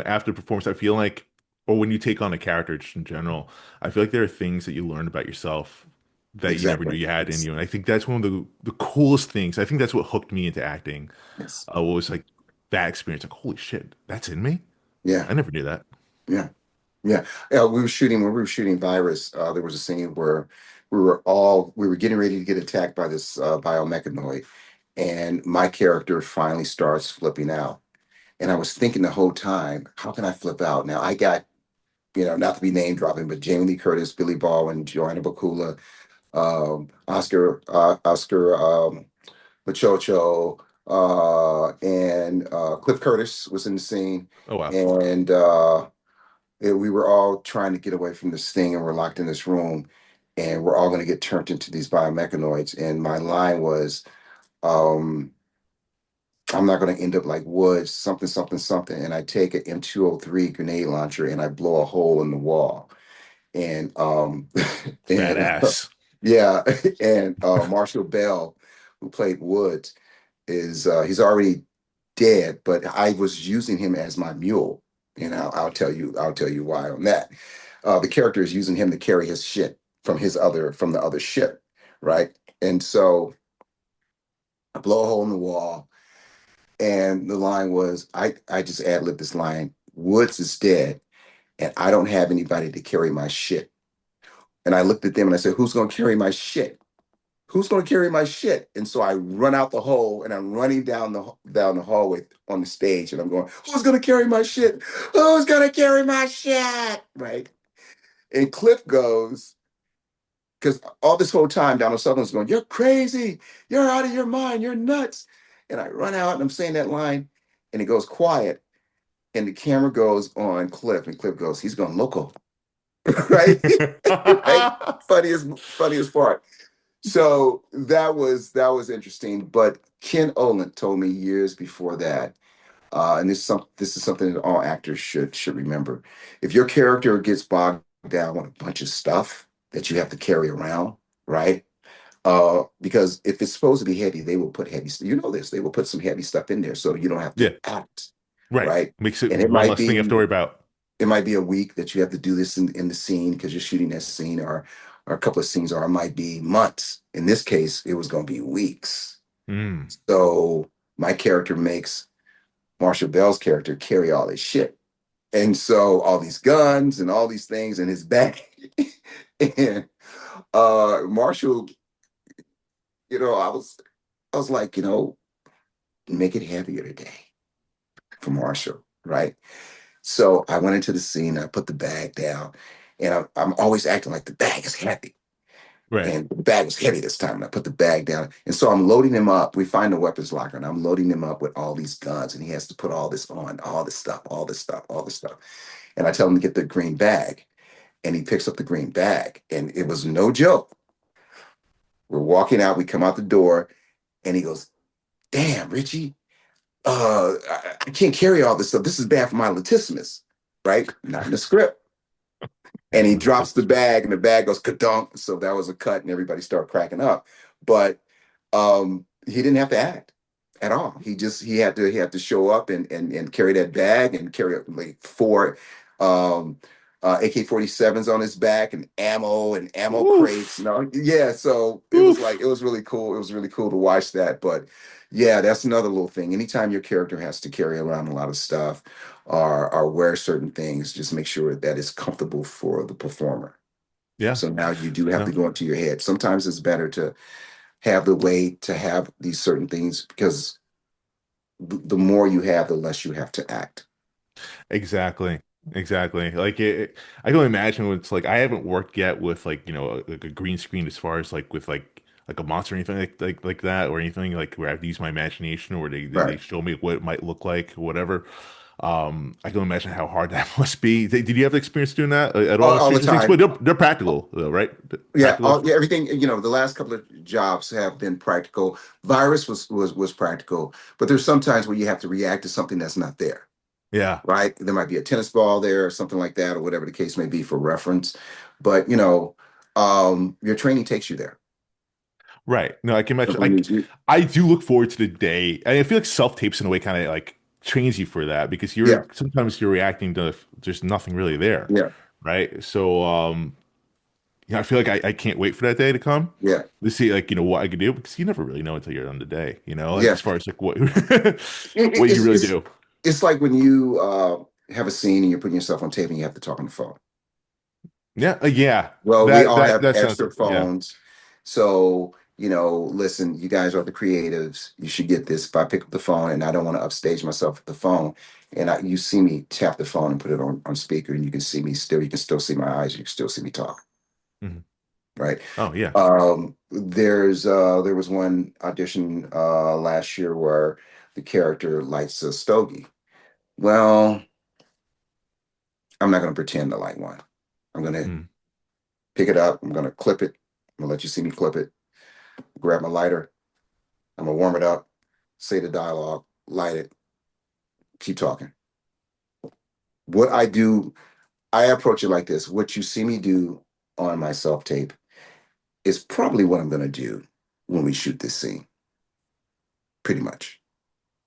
After performance, I feel like, or when you take on a character just in general, I feel like there are things that you learn about yourself that you never knew Exactly. you had in you. And I think that's one of the coolest things. I think that's what hooked me into acting. Yes. Was like that experience. Like, holy shit, that's in me. Yeah. I never knew that. Yeah. Yeah. Yeah. When we were shooting Virus, there was a scene where we were getting ready to get attacked by this biomechanoid, and my character finally starts flipping out. And I was thinking the whole time, how can I flip out? Now I got, not to be name dropping, but Jamie Lee Curtis, Billy Baldwin, Joanna Bakula, Oscar Machocho, and Cliff Curtis was in the scene. Oh wow. And we were all trying to get away from this thing, and we're locked in this room, and we're all going to get turned into these biomechanoids. And my line was, um, "I'm not going to end up like Woods, something, something, something." And I take an M203 grenade launcher and I blow a hole in the wall. And It's badass. Yeah, and Marshall Bell, who played Woods, is he's already dead, but I was using him as my mule. And I'll tell you why on that. The character is using him to carry his shit from the other ship, right? And so I blow a hole in the wall, and the line was, I just ad-libbed this line, Woods is dead, and I don't have anybody to carry my shit. And I looked at them and I said, who's gonna carry my shit? Who's going to carry my shit? And so I run out the hole and I'm running down the hallway on the stage and I'm going, who's going to carry my shit? Who's going to carry my shit? Right. And Cliff goes, because all this whole time Donald Sutherland's going, you're crazy. You're out of your mind. You're nuts. And I run out and I'm saying that line and it goes quiet. And the camera goes on Cliff and Cliff goes, he's going loco. Right. Right. Funniest part. So that was interesting. But Ken Olin told me years before that, and this is something that all actors should remember. If your character gets bogged down with a bunch of stuff that you have to carry around, right? Because if it's supposed to be heavy, they will put heavy. You know this. They will put some heavy stuff in there so you don't have to Yeah, act, right. right? Makes it And one less thing you have to worry about. it might be a week that you have to do this in the scene because you're shooting that scene or a couple of scenes, or it might be months. In this case, it was going to be weeks. Mm. So my character makes Marshall Bell's character carry all this shit. And so all these guns and all these things in his bag. And Marshall, I was like, make it heavier today for Marshall, right? So I went into the scene, I put the bag down, and I'm always acting like the bag is heavy. Right. And the bag was heavy this time. And I put the bag down. And so I'm loading him up. We find the weapons locker, and I'm loading him up with all these guns. And he has to put all this on, all this stuff, all this stuff, all this stuff. And I tell him to get the green bag. And he picks up the green bag. And it was no joke. We're walking out, we come out the door, and he goes, damn, Richie, I can't carry all this stuff. This is bad for my latissimus, right? Not in the script. And Yeah, he that's drops the just bag and the bag goes kadunk. So that was a cut and everybody started cracking up. But he didn't have to act at all. He had to show up and carry that bag and carry like four um AK-47s on his back and ammo crates. oof. No, yeah. So Oof. it was really cool. It was really cool to watch that. But yeah, that's another little thing. Anytime your character has to carry around a lot of stuff or wear certain things, just make sure that it's comfortable for the performer. Yeah. So now you do have to No. go into your head. Sometimes it's better to have the weight to have these certain things because the more you have, the less you have to act. Exactly. Exactly. I can only imagine when it's like I haven't worked yet with like, like a green screen as far as like with like a monster or anything like that or anything like where I have to use my imagination or they Right. show me what it might look like or whatever. I can imagine how hard that must be. Did you have the experience doing that at all on All the Stranger Things? But time. they're practical though, right? Yeah, Practical. yeah, everything, the last couple of jobs have been practical. Virus was practical, but there's sometimes where you have to react to something that's not there, Yeah. right? There might be a tennis ball there or something like that, or whatever the case may be for reference. But your training takes you there. Right. No, I can imagine. Something you- I do look forward to the day. I feel like self tapes in a way kind of like trains you for that because Yeah, sometimes you're reacting to there's nothing really there, yeah, right? So I feel like I can't wait for that day to come yeah, to see like what I could do because you never really know until you're on the day, like yeah. as far as like what It- it- what you it's really it's do. it's like when you have a scene and you're putting yourself on tape and you have to talk on the phone. Yeah, yeah. Well, we That all that have that sounds extra yeah. phones. So, listen, you guys are the creatives. You should get this. If I pick up the phone and I don't want to upstage myself with the phone, and you see me tap the phone and put it on speaker, and you can see me still, you can still see my eyes, you can still see me talk, Mhm. right? Oh yeah. There was one audition last year where the character lights a stogie. Well, I'm not gonna pretend to light one. I'm gonna Mm. pick it up, I'm gonna clip it, I'm gonna let you see me clip it, grab my lighter, I'm gonna warm it up, say the dialogue, light it, keep talking. What I do, I approach it like this. What you see me do on my self tape is probably what I'm going to do when we shoot this scene, pretty much.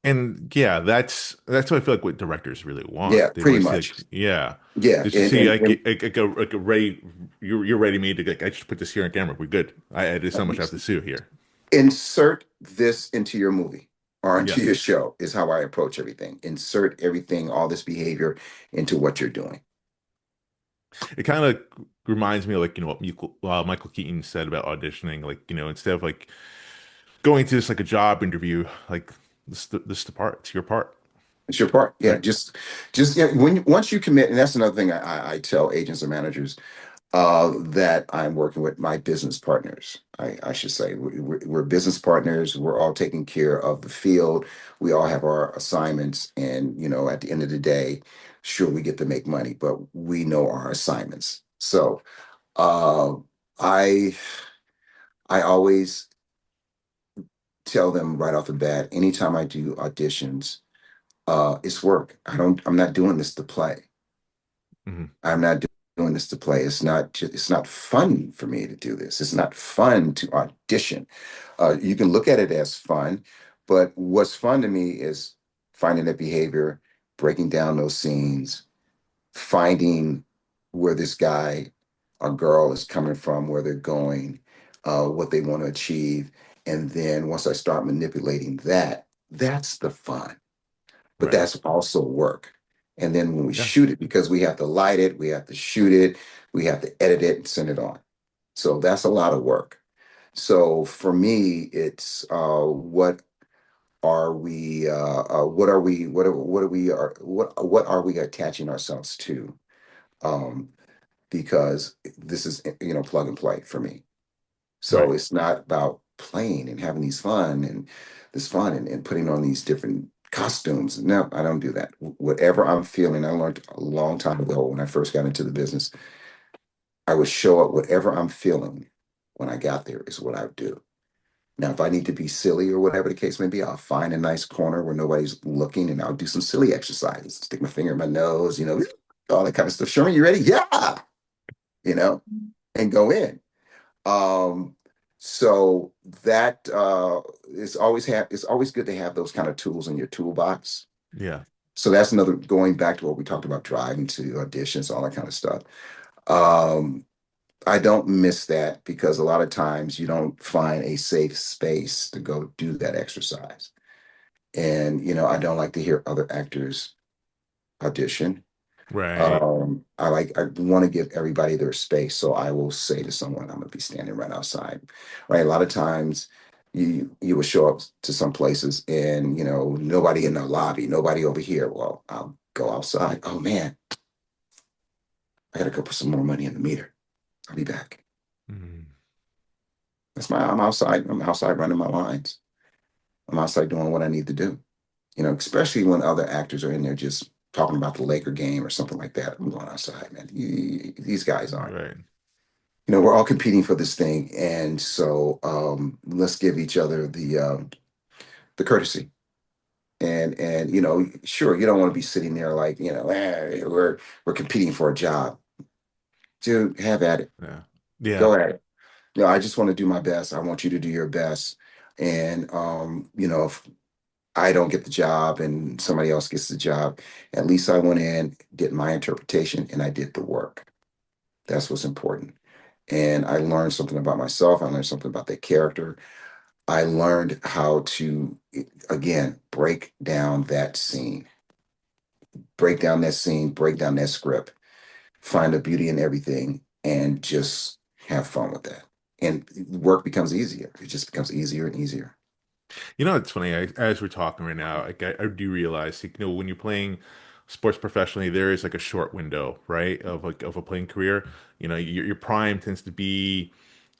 And yeah, that's what I feel like what directors really want. Yeah, They pretty want to see like much. yeah, Yeah, just to and see and, like a ready you're ready made to like I just put this here on camera. We're good. There's not much I have and to see here. insert this into your movie or into your Yes. show is how I approach everything. Insert everything, all this behavior into what you're doing. It kind of reminds me of like what Michael Keaton said about auditioning. Like instead of like going to this like a job interview, like this the part. It's your part, It's your part. Yeah, right? just yeah, once you commit, and that's another thing I tell agents and managers that I'm working with my business partners. I should say we're business partners. We're all taking care of the field. We all have our assignments, and at the end of the day, sure we get to make money, but we know our assignments. So uh, I I always tell them right off the bat, anytime I do auditions, it's work. I'm not doing this to play. Hmm. I'm not doing this to play. It's not fun for me to do this. It's not fun to audition. You can look at it as fun, but what's fun to me is finding that behavior, breaking down those scenes, finding where this guy or girl is coming from, where they're going, what they want to achieve. And then once I start manipulating that, that's the fun. But Right. that's also work. And then when we Yeah. shoot it, because we have to light it, we have to shoot it, we have to edit it and send it on. So that's a lot of work. So for me, it's what are we attaching ourselves to? Um, because this is plug and play for me. So Right. it's not about playing and having this fun and putting on these different costumes. No, I don't do that. Whatever I'm feeling, I learned a long time ago when I first got into the business, I would show up whatever I'm feeling when I got there is what I would do. Now, if I need to be silly or whatever the case may be, I'll find a nice corner where nobody's looking and I'll do some silly exercises. Stick my finger in my nose, all that kind of stuff. Sherman, you ready? Yeah, you know, and go in. Um, so that it's always good to have those kind of tools in your toolbox. Yeah. So that's another going back to what we talked about driving to auditions, all that kind of stuff. Um, I don't miss that because a lot of times you don't find a safe space to go do that exercise. And I don't like to hear other actors audition. Right. I want to give everybody their space. So I will say to someone, I'm gonna be standing right outside. Right. A lot of times you will show up to some places and nobody in the lobby, nobody over here. Well, I'll go outside. Oh man, I gotta go put some more money in the meter. I'll be back. Mm. I'm outside. I'm outside running my lines. I'm outside doing what I need to do. Especially when other actors are in there just talking about the Laker game or something like that. I'm going outside, man. These guys aren't. Right. We're all competing for this thing, and so let's give each other the courtesy. And sure, you don't want to be sitting there like we're competing for a job. Dude, have at it. Yeah. Yeah. Go at it. I just want to do my best. I want you to do your best. And if I don't get the job and somebody else gets the job, at least I went in, did my interpretation, and I did the work. That's what's important. And I learned something about myself. I learned something about the character. I learned how to, again, break down that script, find the beauty in everything, and just have fun with that. And work becomes easier. It just becomes easier and easier. It's funny. As we're talking right now, like I do realize, like, when you're playing sports professionally, there is like a short window, right, of a playing career. Your prime tends to be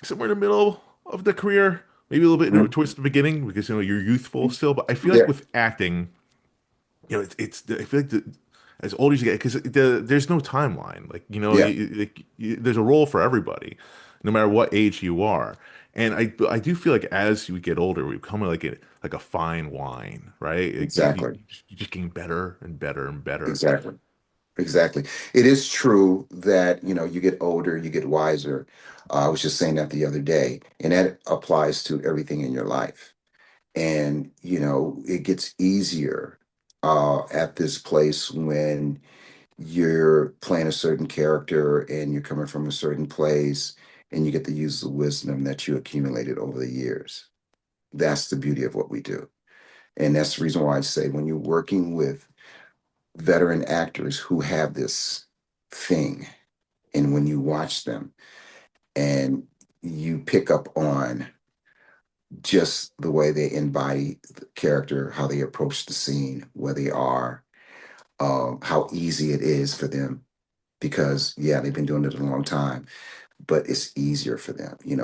somewhere in the middle of the career, maybe a little bit Mhm. towards the beginning because you're youthful still. But I feel like Yeah, with acting, it's I feel like as old as you get, because there's no timeline. Like yeah, there's a role for everybody, no matter what age you are. And I do feel like as you get older, we become like a fine wine, right? Like exactly. you're just getting better and better and better. Exactly. Exactly. It is true that, you get older, you get wiser. I was just saying that the other day, and that applies to everything in your life. And, it gets easier at this place when you're playing a certain character and you're coming from a certain place and you get to use the wisdom that you accumulated over the years. That's the beauty of what we do. And that's the reason why I say when you're working with veteran actors who have this thing, and when you watch them and you pick up on just the way they embody the character, how they approach the scene, where they are, how easy it is for them. Because, yeah, they've been doing it a long time, but it's easier for them. You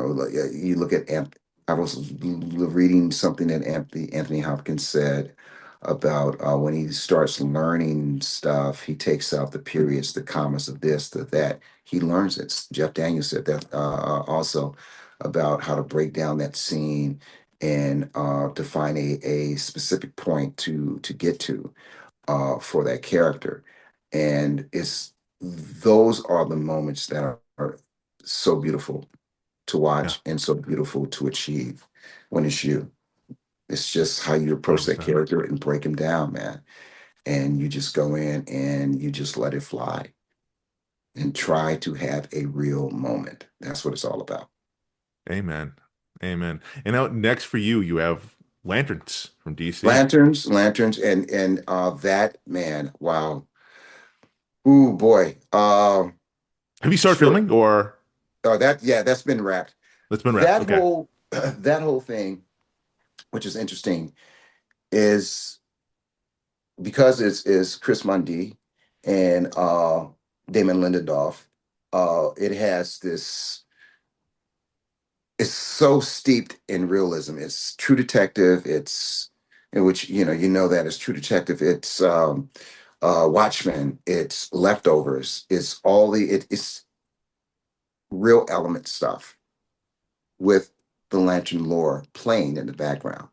look at I was reading something that Anthony Hopkins said about when he starts learning stuff, he takes out the periods, the commas of this, the that. He learns it. Jeff Daniels said that also about how to break down that scene and to find a specific point to get to for that character. And it's those are the moments that are so beautiful to Yeah, watch and so beautiful to achieve when it's you. It's just how you approach that 100%. character and break him down, man. And you just go in and you just let it fly and try to have a real moment. That's what it's all about. Amen. Amen. And now next for you, you have Lanterns from DC. Lanterns, and that man, wow. Ooh boy. Have you started Sure. filming or That yeah, that's been wrapped. that's been wrapped? That Okay. whole that whole thing, which is interesting, is because it's Chris Mundy and Damon Lindelof. It has this. It's so steeped in realism. It's True Detective. It's in which that it's True Detective. It's Watchmen. It's Leftovers. It's real element stuff with the Lantern lore playing in the background.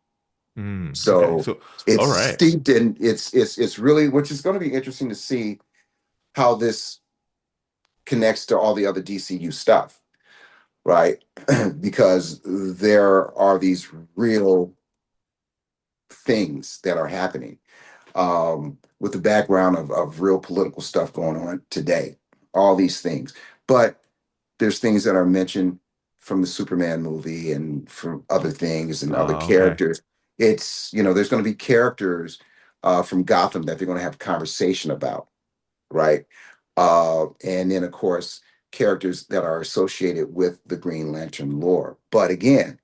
Okay. So So, it's all right. steeped in it's really, which is going to be interesting to see how this connects to all the other DCU stuff, right? Because there are these real things that are happening with the background of real political stuff going on today, all these things. But there's things that are mentioned from the Superman movie and from other things and other Okay. characters. There's going to be characters from Gotham that they're going to have a conversation about, right? And then, of course, characters that are associated with the Green Lantern lore. But again,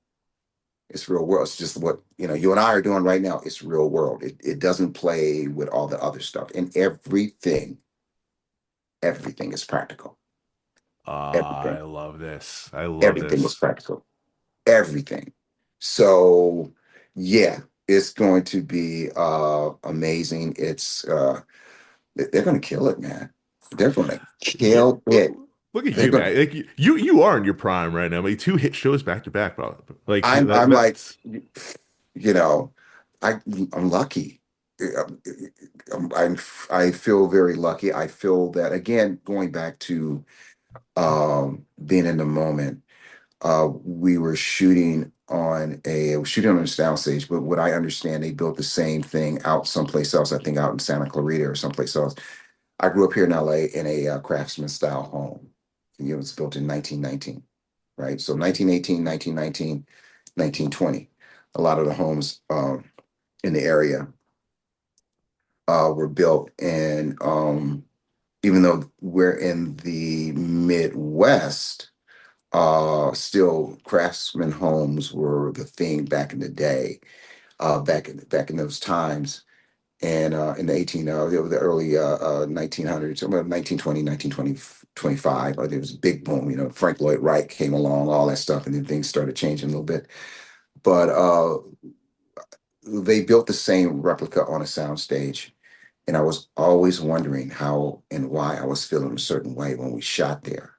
it's real world. It's just what you and I are doing right now. It's real world. It doesn't play with all the other stuff. And everything is practical. I Everything, love this. I love everything is this. practical. Everything. So yeah, it's going to be amazing. They're going to kill it, man. They're going to Yeah, kill look, it. look at They're you, going to. man. Like you are in your prime right now. Like two hit shows back to back, bro. Like I'm like, that's you know, I'm lucky. I feel very lucky. I feel that again, going back to being in the moment. We were shooting on a soundstage, but what I understand, they built the same thing out someplace else. I think out in Santa Clarita or someplace else. I grew up here in LA in a craftsman style home. It was built in 1919, right? So 1918, 1919, 1920. A lot of the homes in the area were built. And even though we're in the Midwest, still craftsman homes were the thing back in the day, back in those times. And in the early 1900s, about 1920, 1925, there was a big boom. Frank Lloyd Wright came along, all that stuff, and then things started changing a little bit. But they built the same replica on a soundstage. And I was always wondering how and why I was feeling a certain way when we shot there.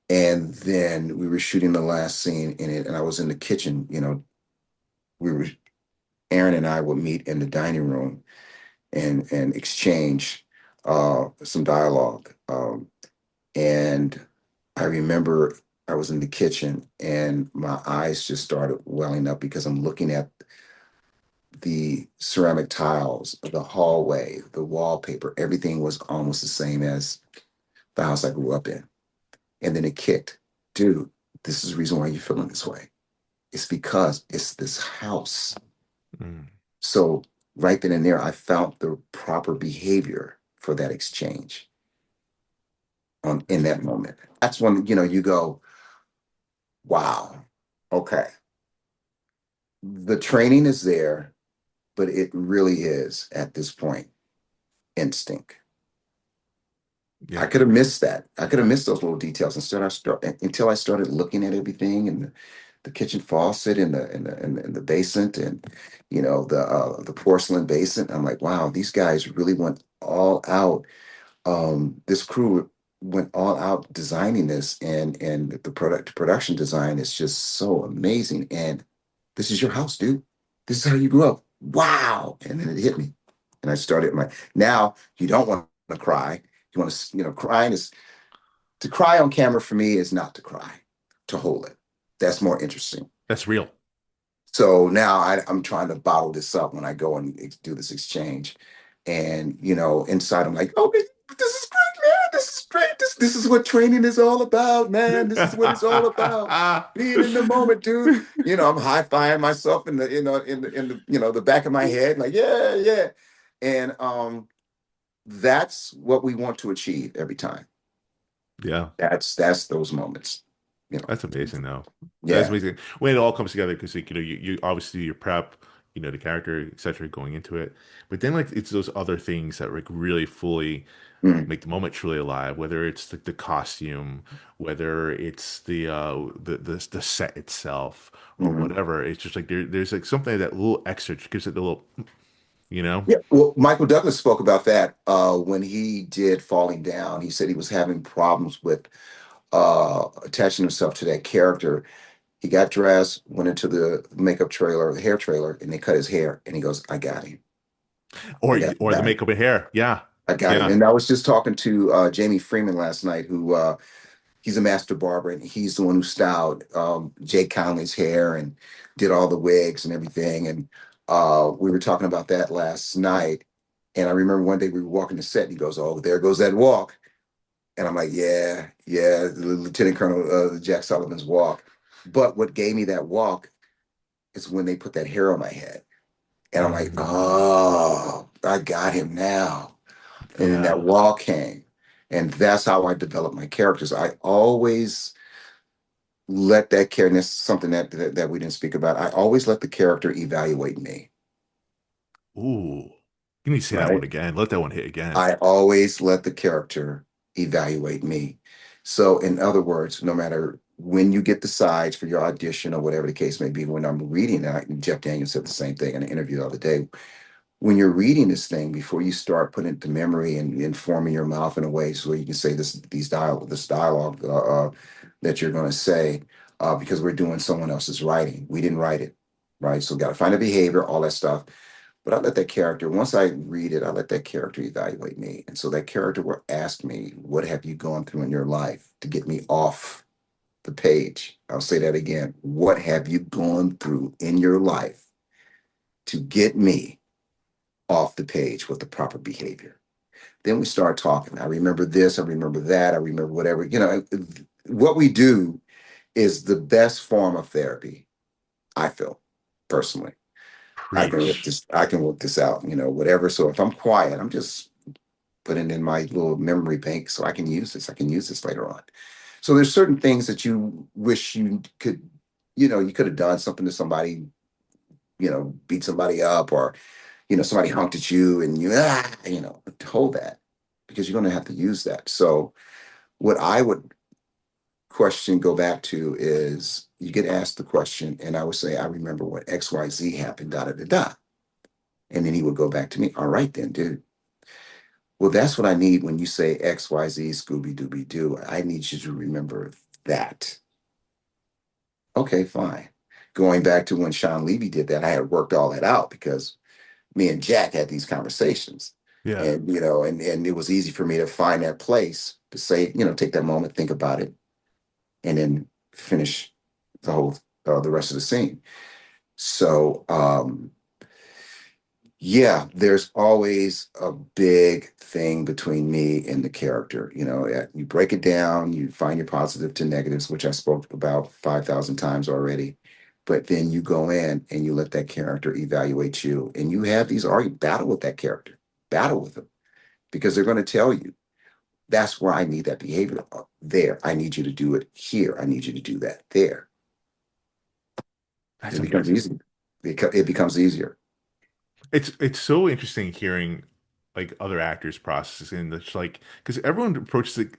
And then we were shooting the last scene in it, and I was in the kitchen. We were Aaron and I would meet in the dining room and exchange. some dialogue. And I remember I was in the kitchen and my eyes just started welling up because I'm looking at the ceramic tiles, the hallway, the wallpaper, everything was almost the same as the house I grew up in. And then it kicked. Dude, this is the reason why you're feeling this way. It's because it's this house. Mm. So right then and there, I found the proper behavior for that exchange on in That's that amazing. moment. That's when you go, wow, okay. The training is there, but it really is at this point instinct. I Yeah. could have missed that. I could have missed those little details. Instead, I start until I started looking at everything and the kitchen faucet and the basin and the porcelain basin. I'm like, wow, these guys really went all out. This crew went all out designing this, and the production design is just so amazing. And this is your house, dude. This is how you grew up. Wow! And then it hit me, and I started my. Now you don't want to cry. You want to, crying is to cry on camera for me is not to cry, to hold it. That's more interesting. That's real. So now I'm trying to bottle this up when I go and do this exchange. And, inside I'm like, oh, this is great, man. This is great. This is what training is all about, man. This is what it's all about. Being in the moment, dude. I'm high-fiving myself in the, the back of my head, like, yeah, yeah. And that's what we want to achieve every time. Yeah. That's those moments, you know. That's amazing, though. That's Yeah. amazing when it all comes together because, like, you obviously your prep, the character, etc., going into it, but then like it's those other things that like really fully Mm, make the moment truly alive. Whether it's the costume, whether it's the set itself, or mhm. whatever. It's just like there's like something that little extra just gives it a little, you know. Yeah, well, Michael Douglas spoke about that when he did Falling Down. He said he was having problems with attaching himself to that character. He got dressed, went into the makeup trailer, the hair trailer, and they cut his hair. And he goes, "I got him. I Or the got him. makeup and hair. Yeah, I got him." yeah. And I was just talking to Jamie Freeman last night, who he's a master barber, and he's the one who styled Jake Conley's hair and did all the wigs and everything. And we were talking about that last night. And I remember one day we were walking the set, and he goes, "Oh, there goes that walk." And I'm like, "Yeah, yeah, the Lieutenant Colonel Jack Sullivan's walk." But what gave me that walk is when they put that hair on my head. And I'm like, Mm, "Oh, I got him now." And then that yeah. walk came. And that's how I develop my characters. I always let that character, and this is something that we didn't speak about. I always let the character evaluate me, Ooh, you need to say that one right? again. Let that one hit again. I always let the character evaluate me. So, in other words, no matter when you get the sides for your audition or whatever the case may be, when I'm reading that, and Jeff Daniels said the same thing in an interview the other day. When you're reading this thing, before you start putting it to memory and informing your mouth in a way so you can say this dialogue that you're going to say, because we're doing someone else's writing. We didn't write it, right? So got to find a behavior, all that stuff. But I let that character, once I read it, I let that character evaluate me. And so that character will ask me, what have you gone through in your life to get me off the page? I'll say that again. What have you gone through in your life to get me off the page with the proper behavior? Then we start talking. I remember this, I remember that, I remember whatever. What we do is the best form of therapy, I feel personally. Preach. I can work this out, whatever. So if I'm quiet, I'm just putting in my little memory bank so I can use this. I can use this later on. So there's certain things that you wish you could, you could have done something to somebody, beat somebody up, or somebody honked at you and hold that, because you're going to have to use that. So what I would question go back to is, you get asked the question and I would say, I remember when XYZ happened, da da da da. And then he would go back to me, all right then, dude. Well, that's what I need when you say XYZ, Scooby Dooby Doo. I need you to remember that. Okay, fine. Going back to when Sean Levy did that, I had worked all that out because me and Jack had these conversations. Yeah. And and it was easy for me to find that place to say, take that moment, think about it, and then finish the whole the rest of the scene. So yeah, there's always a big thing between me and the character. You break it down, you find your positive to negatives, which I spoke about 5,000 times already. But then you go in and you let that character evaluate you, and you have these argue battle with that character, battle with them, because they're going to tell you that's where I need that behavior there. I need you to do it here. I need you to do that there. That's It becomes amazing. easy. It becomes easier. It's so interesting hearing like other actors' processes and it's like because everyone approaches it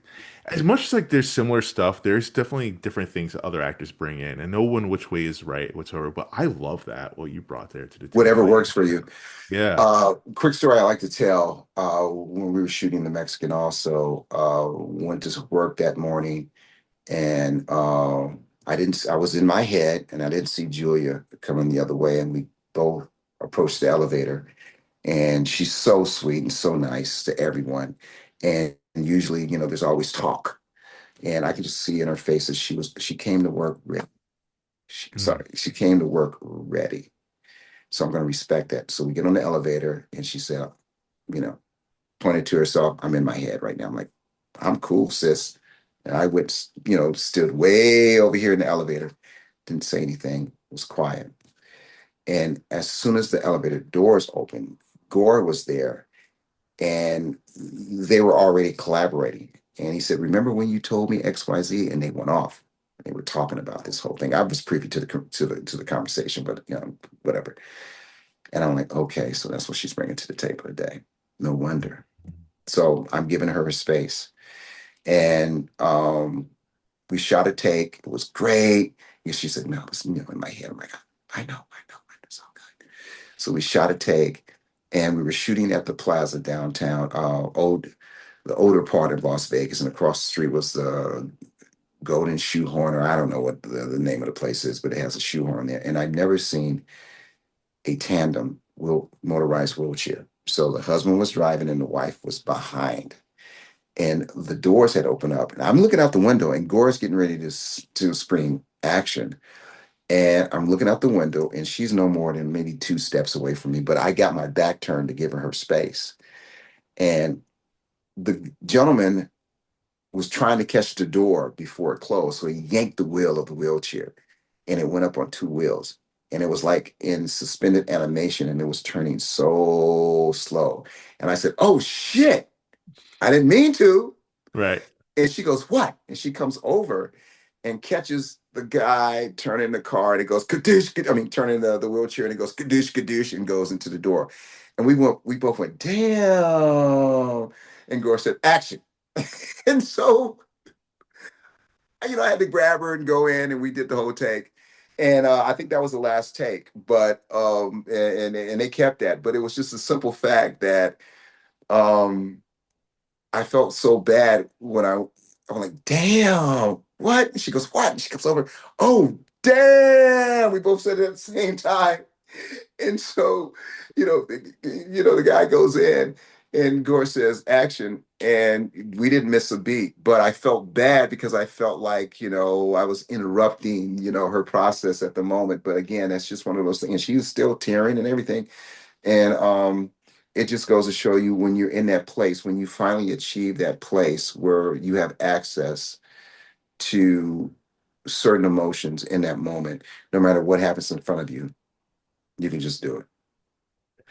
as much as like there's similar stuff, there's definitely different things that other actors bring in, and no one which way is right whatsoever. But I love that what you brought there to the Whatever table. works for you. Yeah. Quick story I like to tell. When we were shooting the Mexican, also went to work that morning, and I didn't. I was in my head, and I didn't see Julia coming the other way, and we both approached the elevator, and she's so sweet and so nice to everyone, and usually, there's always talk, and I could just see in her face that she came to work ready. Mm. She came to work ready. So I'm going to respect that. So we get on the elevator, and she said, you know, pointed to herself, I'm in my head right now. I'm like, I'm cool, sis. And I went, stood way over here in the elevator, didn't say anything, was quiet. And as soon as the elevator doors opened, Gore was there, and they were already collaborating. And he said, remember when you told me XYZ? And they went off. They were talking about this whole thing. I was privy to the conversation, but whatever. And I'm like, okay, so that's what she's bringing to the table today. No wonder. So I'm giving her a space. And we shot a take. It was great. And she said, no, it's in my head. I'm like, I know. It's all good. So we shot a take, and we were shooting at the plaza downtown, the older part of Las Vegas. And across the street was the Golden Shoehorn, or I don't know what the name of the place is, but it has a shoehorn there. And I've never seen a tandem motorized wheelchair. So the husband was driving and the wife was behind. And the doors had opened up. And I'm looking out the window, and Gore's getting ready to scream action. And I'm looking out the window, and she's no more than maybe 2 steps away from me. But I got my back turned to give her space. And the gentleman was trying to catch the door before it closed. So he yanked the wheel of the wheelchair, and it went up on 2 wheels. And it was like in suspended animation, and it was turning so slow. And I said, oh shit, I didn't mean to. Right. And she goes, what? And she comes over and catches the guy turning the car, and it goes, kadoosh, I mean, turning the wheelchair, and it goes, kadoosh, kadoosh, and goes into the door. And we both went, damn. And Gore said, action. And so I had to grab her and go in, and we did the whole take. And I think that was the last take, but and they kept that. But it was just a simple fact that um, I felt so bad when I'm like, damn, what? And she goes, what? And she comes over, oh, damn. We both said it at the same time. And so, the guy goes in, and Gore says action, and we didn't miss a beat. But I felt bad because I felt like, I was interrupting, her process at the moment. But again, that's just one of those things. And she was still tearing and everything. And it just goes to show you, when you're in that place, when you finally achieve that place where you have access to certain emotions in that moment, no matter what happens in front of you, you can just do it.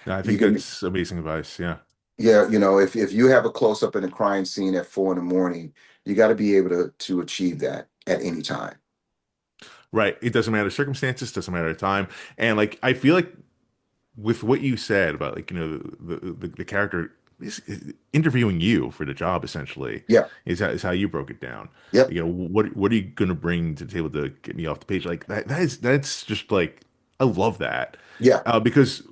No, I You think can, that's amazing advice. Yeah. yeah, if you have a close up in a crime scene at 4 in the morning, you got to be able to achieve that at any time. Right. It doesn't matter circumstances, doesn't matter time. And like I feel like with what you said about like the character is interviewing you for the job essentially Yeah, is how you broke it down. yep, What are you gonna bring to the table to get me off the page? Like that's just like I love that yeah, because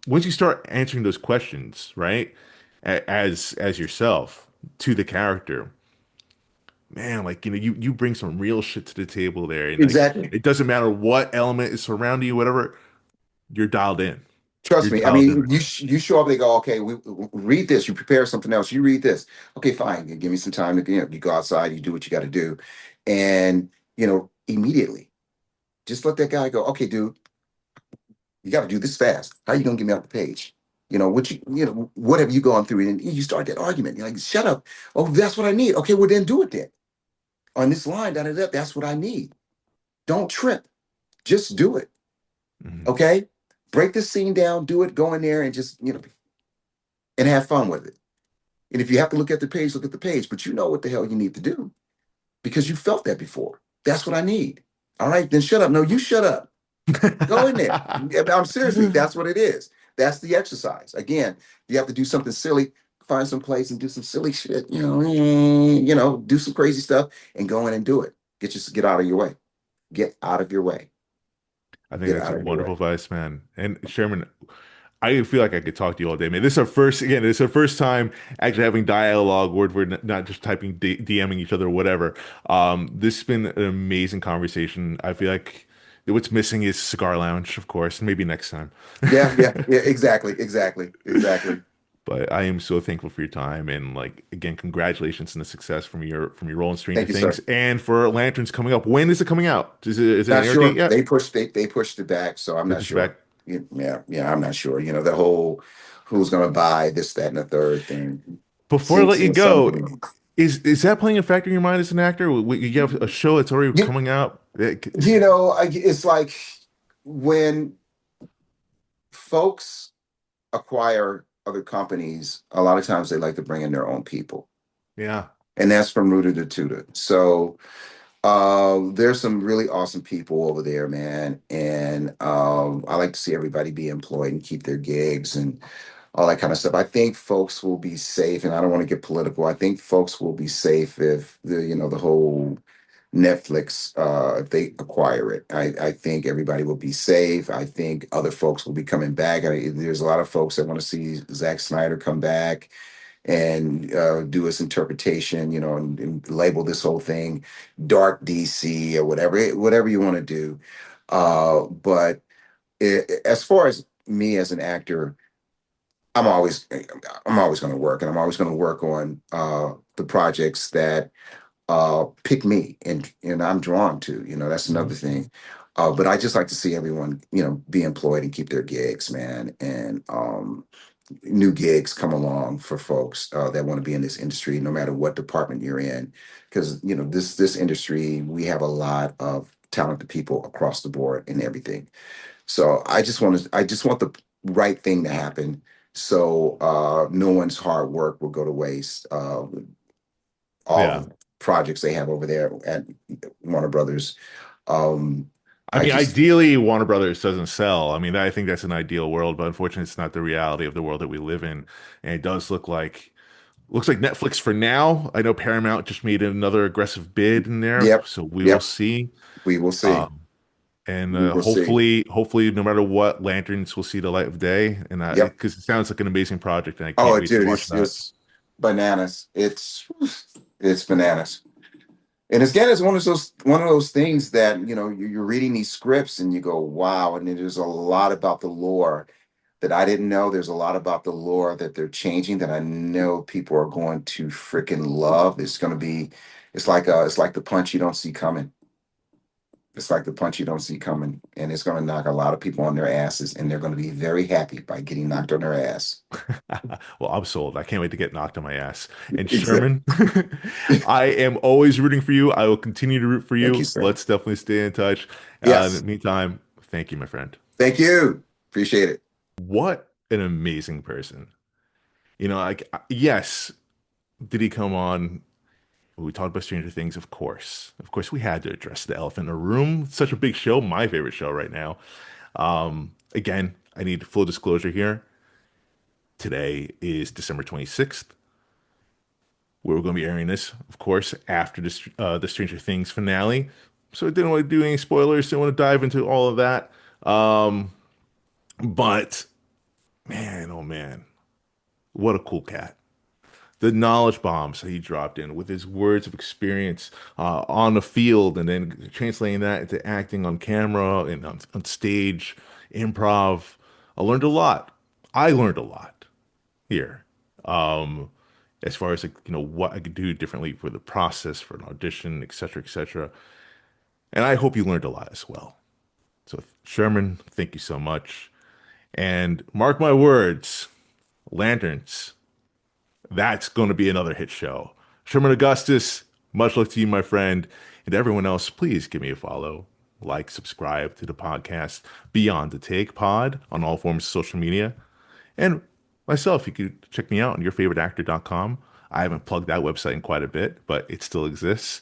once you start answering those questions, right, as yourself to the character, man, like you bring some real shit to the table there, and like exactly. it doesn't matter what element is surrounding you, whatever, you're dialed in. Trust Your me. I childhood. mean, you show up, they go, okay, we read this. You prepare something else. You read this. Okay, fine. You give me some time to, you go outside. You do what you got to do, and immediately, just let that guy go. Okay, dude, you got to do this fast. How you gonna get me off the page? What have you gone through? And you start that argument. You're like, shut up. Oh, that's what I need. Okay, well then do it then. On this line, da da da. That's what I need. Don't trip. Just do it. Mhm. Okay. Break this scene down. Do it. Go in there and just and have fun with it. And if you have to look at the page, look at the page. But you know what the hell you need to do because you felt that before. That's what I need. All right, then shut up. No, you shut up. Go in there. I'm seriously, that's what it is. That's the exercise. Again, you have to do something silly, find some place and do some silly shit, do some crazy stuff and go in and do it. Get out of your way. Get out of your way. I think Get that's out of your wonderful way. advice, man. And Sherman, I feel like I could talk to you all day, man. This is our first, again, it's our first time actually having dialogue where we're not just typing, DMing each other or whatever. This has been an amazing conversation. I feel like what's missing is cigar lounge, of course, maybe next time. Yeah, yeah, yeah, exactly, exactly, exactly. But I am so thankful for your time and like again, congratulations on the success from your role in Stranger Thank you, Things sir. and for Lanterns coming up. When is it coming out? Is it an Not air date sure. yet? They pushed it back, so I'm They not push it sure. back. Yeah, yeah, I'm not sure. The whole who's gonna buy this, that, and the third thing Before I let you seems something go, to me. is that playing a factor in your mind as an actor? You have a show that's already You, coming out. it's like when folks acquire other companies, a lot of times they like to bring in their own people, Yeah. and that's from rooter to tutor. So there's some really awesome people over there, man, and I like to see everybody be employed and keep their gigs and all that kind of stuff. I think folks will be safe, and I don't want to get political. I think folks will be safe if the whole Netflix, if they acquire it. I think everybody will be safe. I think other folks will be coming back. There's a lot of folks that want to see Zack Snyder come back and do his interpretation, and label this whole thing dark DC or whatever you want to do. But as far as me as an actor, I'm always I'm always going to work, and I'm always going to work on the projects that pick me and I'm drawn to. That's another Mhm. thing. But I just like to see everyone, be employed and keep their gigs, man. And new gigs come along for folks that want to be in this industry, no matter what department you're in, because this industry, we have a lot of talented people across the board and everything. So I just want the right thing to happen. So no one's hard work will go to waste. All Yeah. the projects they have over there at Warner Brothers. Um, I I mean, just, ideally, Warner Brothers doesn't sell. I mean, I think that's an ideal world, but unfortunately, it's not the reality of the world that we live in. And it does looks like Netflix for now. I know Paramount just made another aggressive bid in there, yep, so we will yep. see. We will see. Um, and We will see. hopefully, no matter what, Lanterns will see the light of day. And Yep. because it sounds like an amazing project, and I can't Oh, wait to dude, watch that. it's bananas. It's bananas. And again, it's one of those things that you're reading these scripts and you go, wow, and there's a lot about the lore that I didn't know. There's a lot about the lore that they're changing that I know people are going to freaking love. It's like the punch you don't see coming. It's like the punch you don't see coming, and it's going to knock a lot of people on their asses, and they're going to be very happy by getting knocked on their ass. Well, I'm sold. I can't wait to get knocked on my ass. And Exactly. Sherman, I am always rooting for you. I will continue to root for Thank you, you. sir. Let's definitely stay in touch. In the Yes. meantime, thank you, my friend. Thank you. Appreciate it. What an amazing person. Like, yes, did he come on? We talked about Stranger Things, of course. Of course, we had to address the elephant in the room. Such a big show, my favorite show right now. Again, I need full disclosure here. Today is December 26th. We're going to be airing this, of course, after the Stranger Things finale. So I didn't want to do any spoilers, didn't want to dive into all of that. Um, but man, oh man, what a cool cat. The knowledge bombs that he dropped in with his words of experience on the field and then translating that into acting on camera and on stage, improv. I learned a lot. I learned a lot here. Um, as far as like, what I could do differently for the process for an audition, et cetera, et cetera. And I hope you learned a lot as well. So Sherman, thank you so much. And mark my words, Lanterns, that's going to be another hit show. Sherman Augustus, much luck to you, my friend. And to everyone else, please give me a follow, like, subscribe to the podcast Beyond the Take Pod on all forms of social media. And myself, you could check me out on yourfavoriteactor.com. I haven't plugged that website in quite a bit, but it still exists.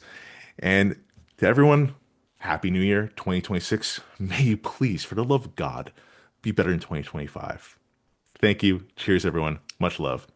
And to everyone, Happy New Year 2026. May you please, for the love of God, be better in 2025. Thank you. Cheers, everyone. Much love.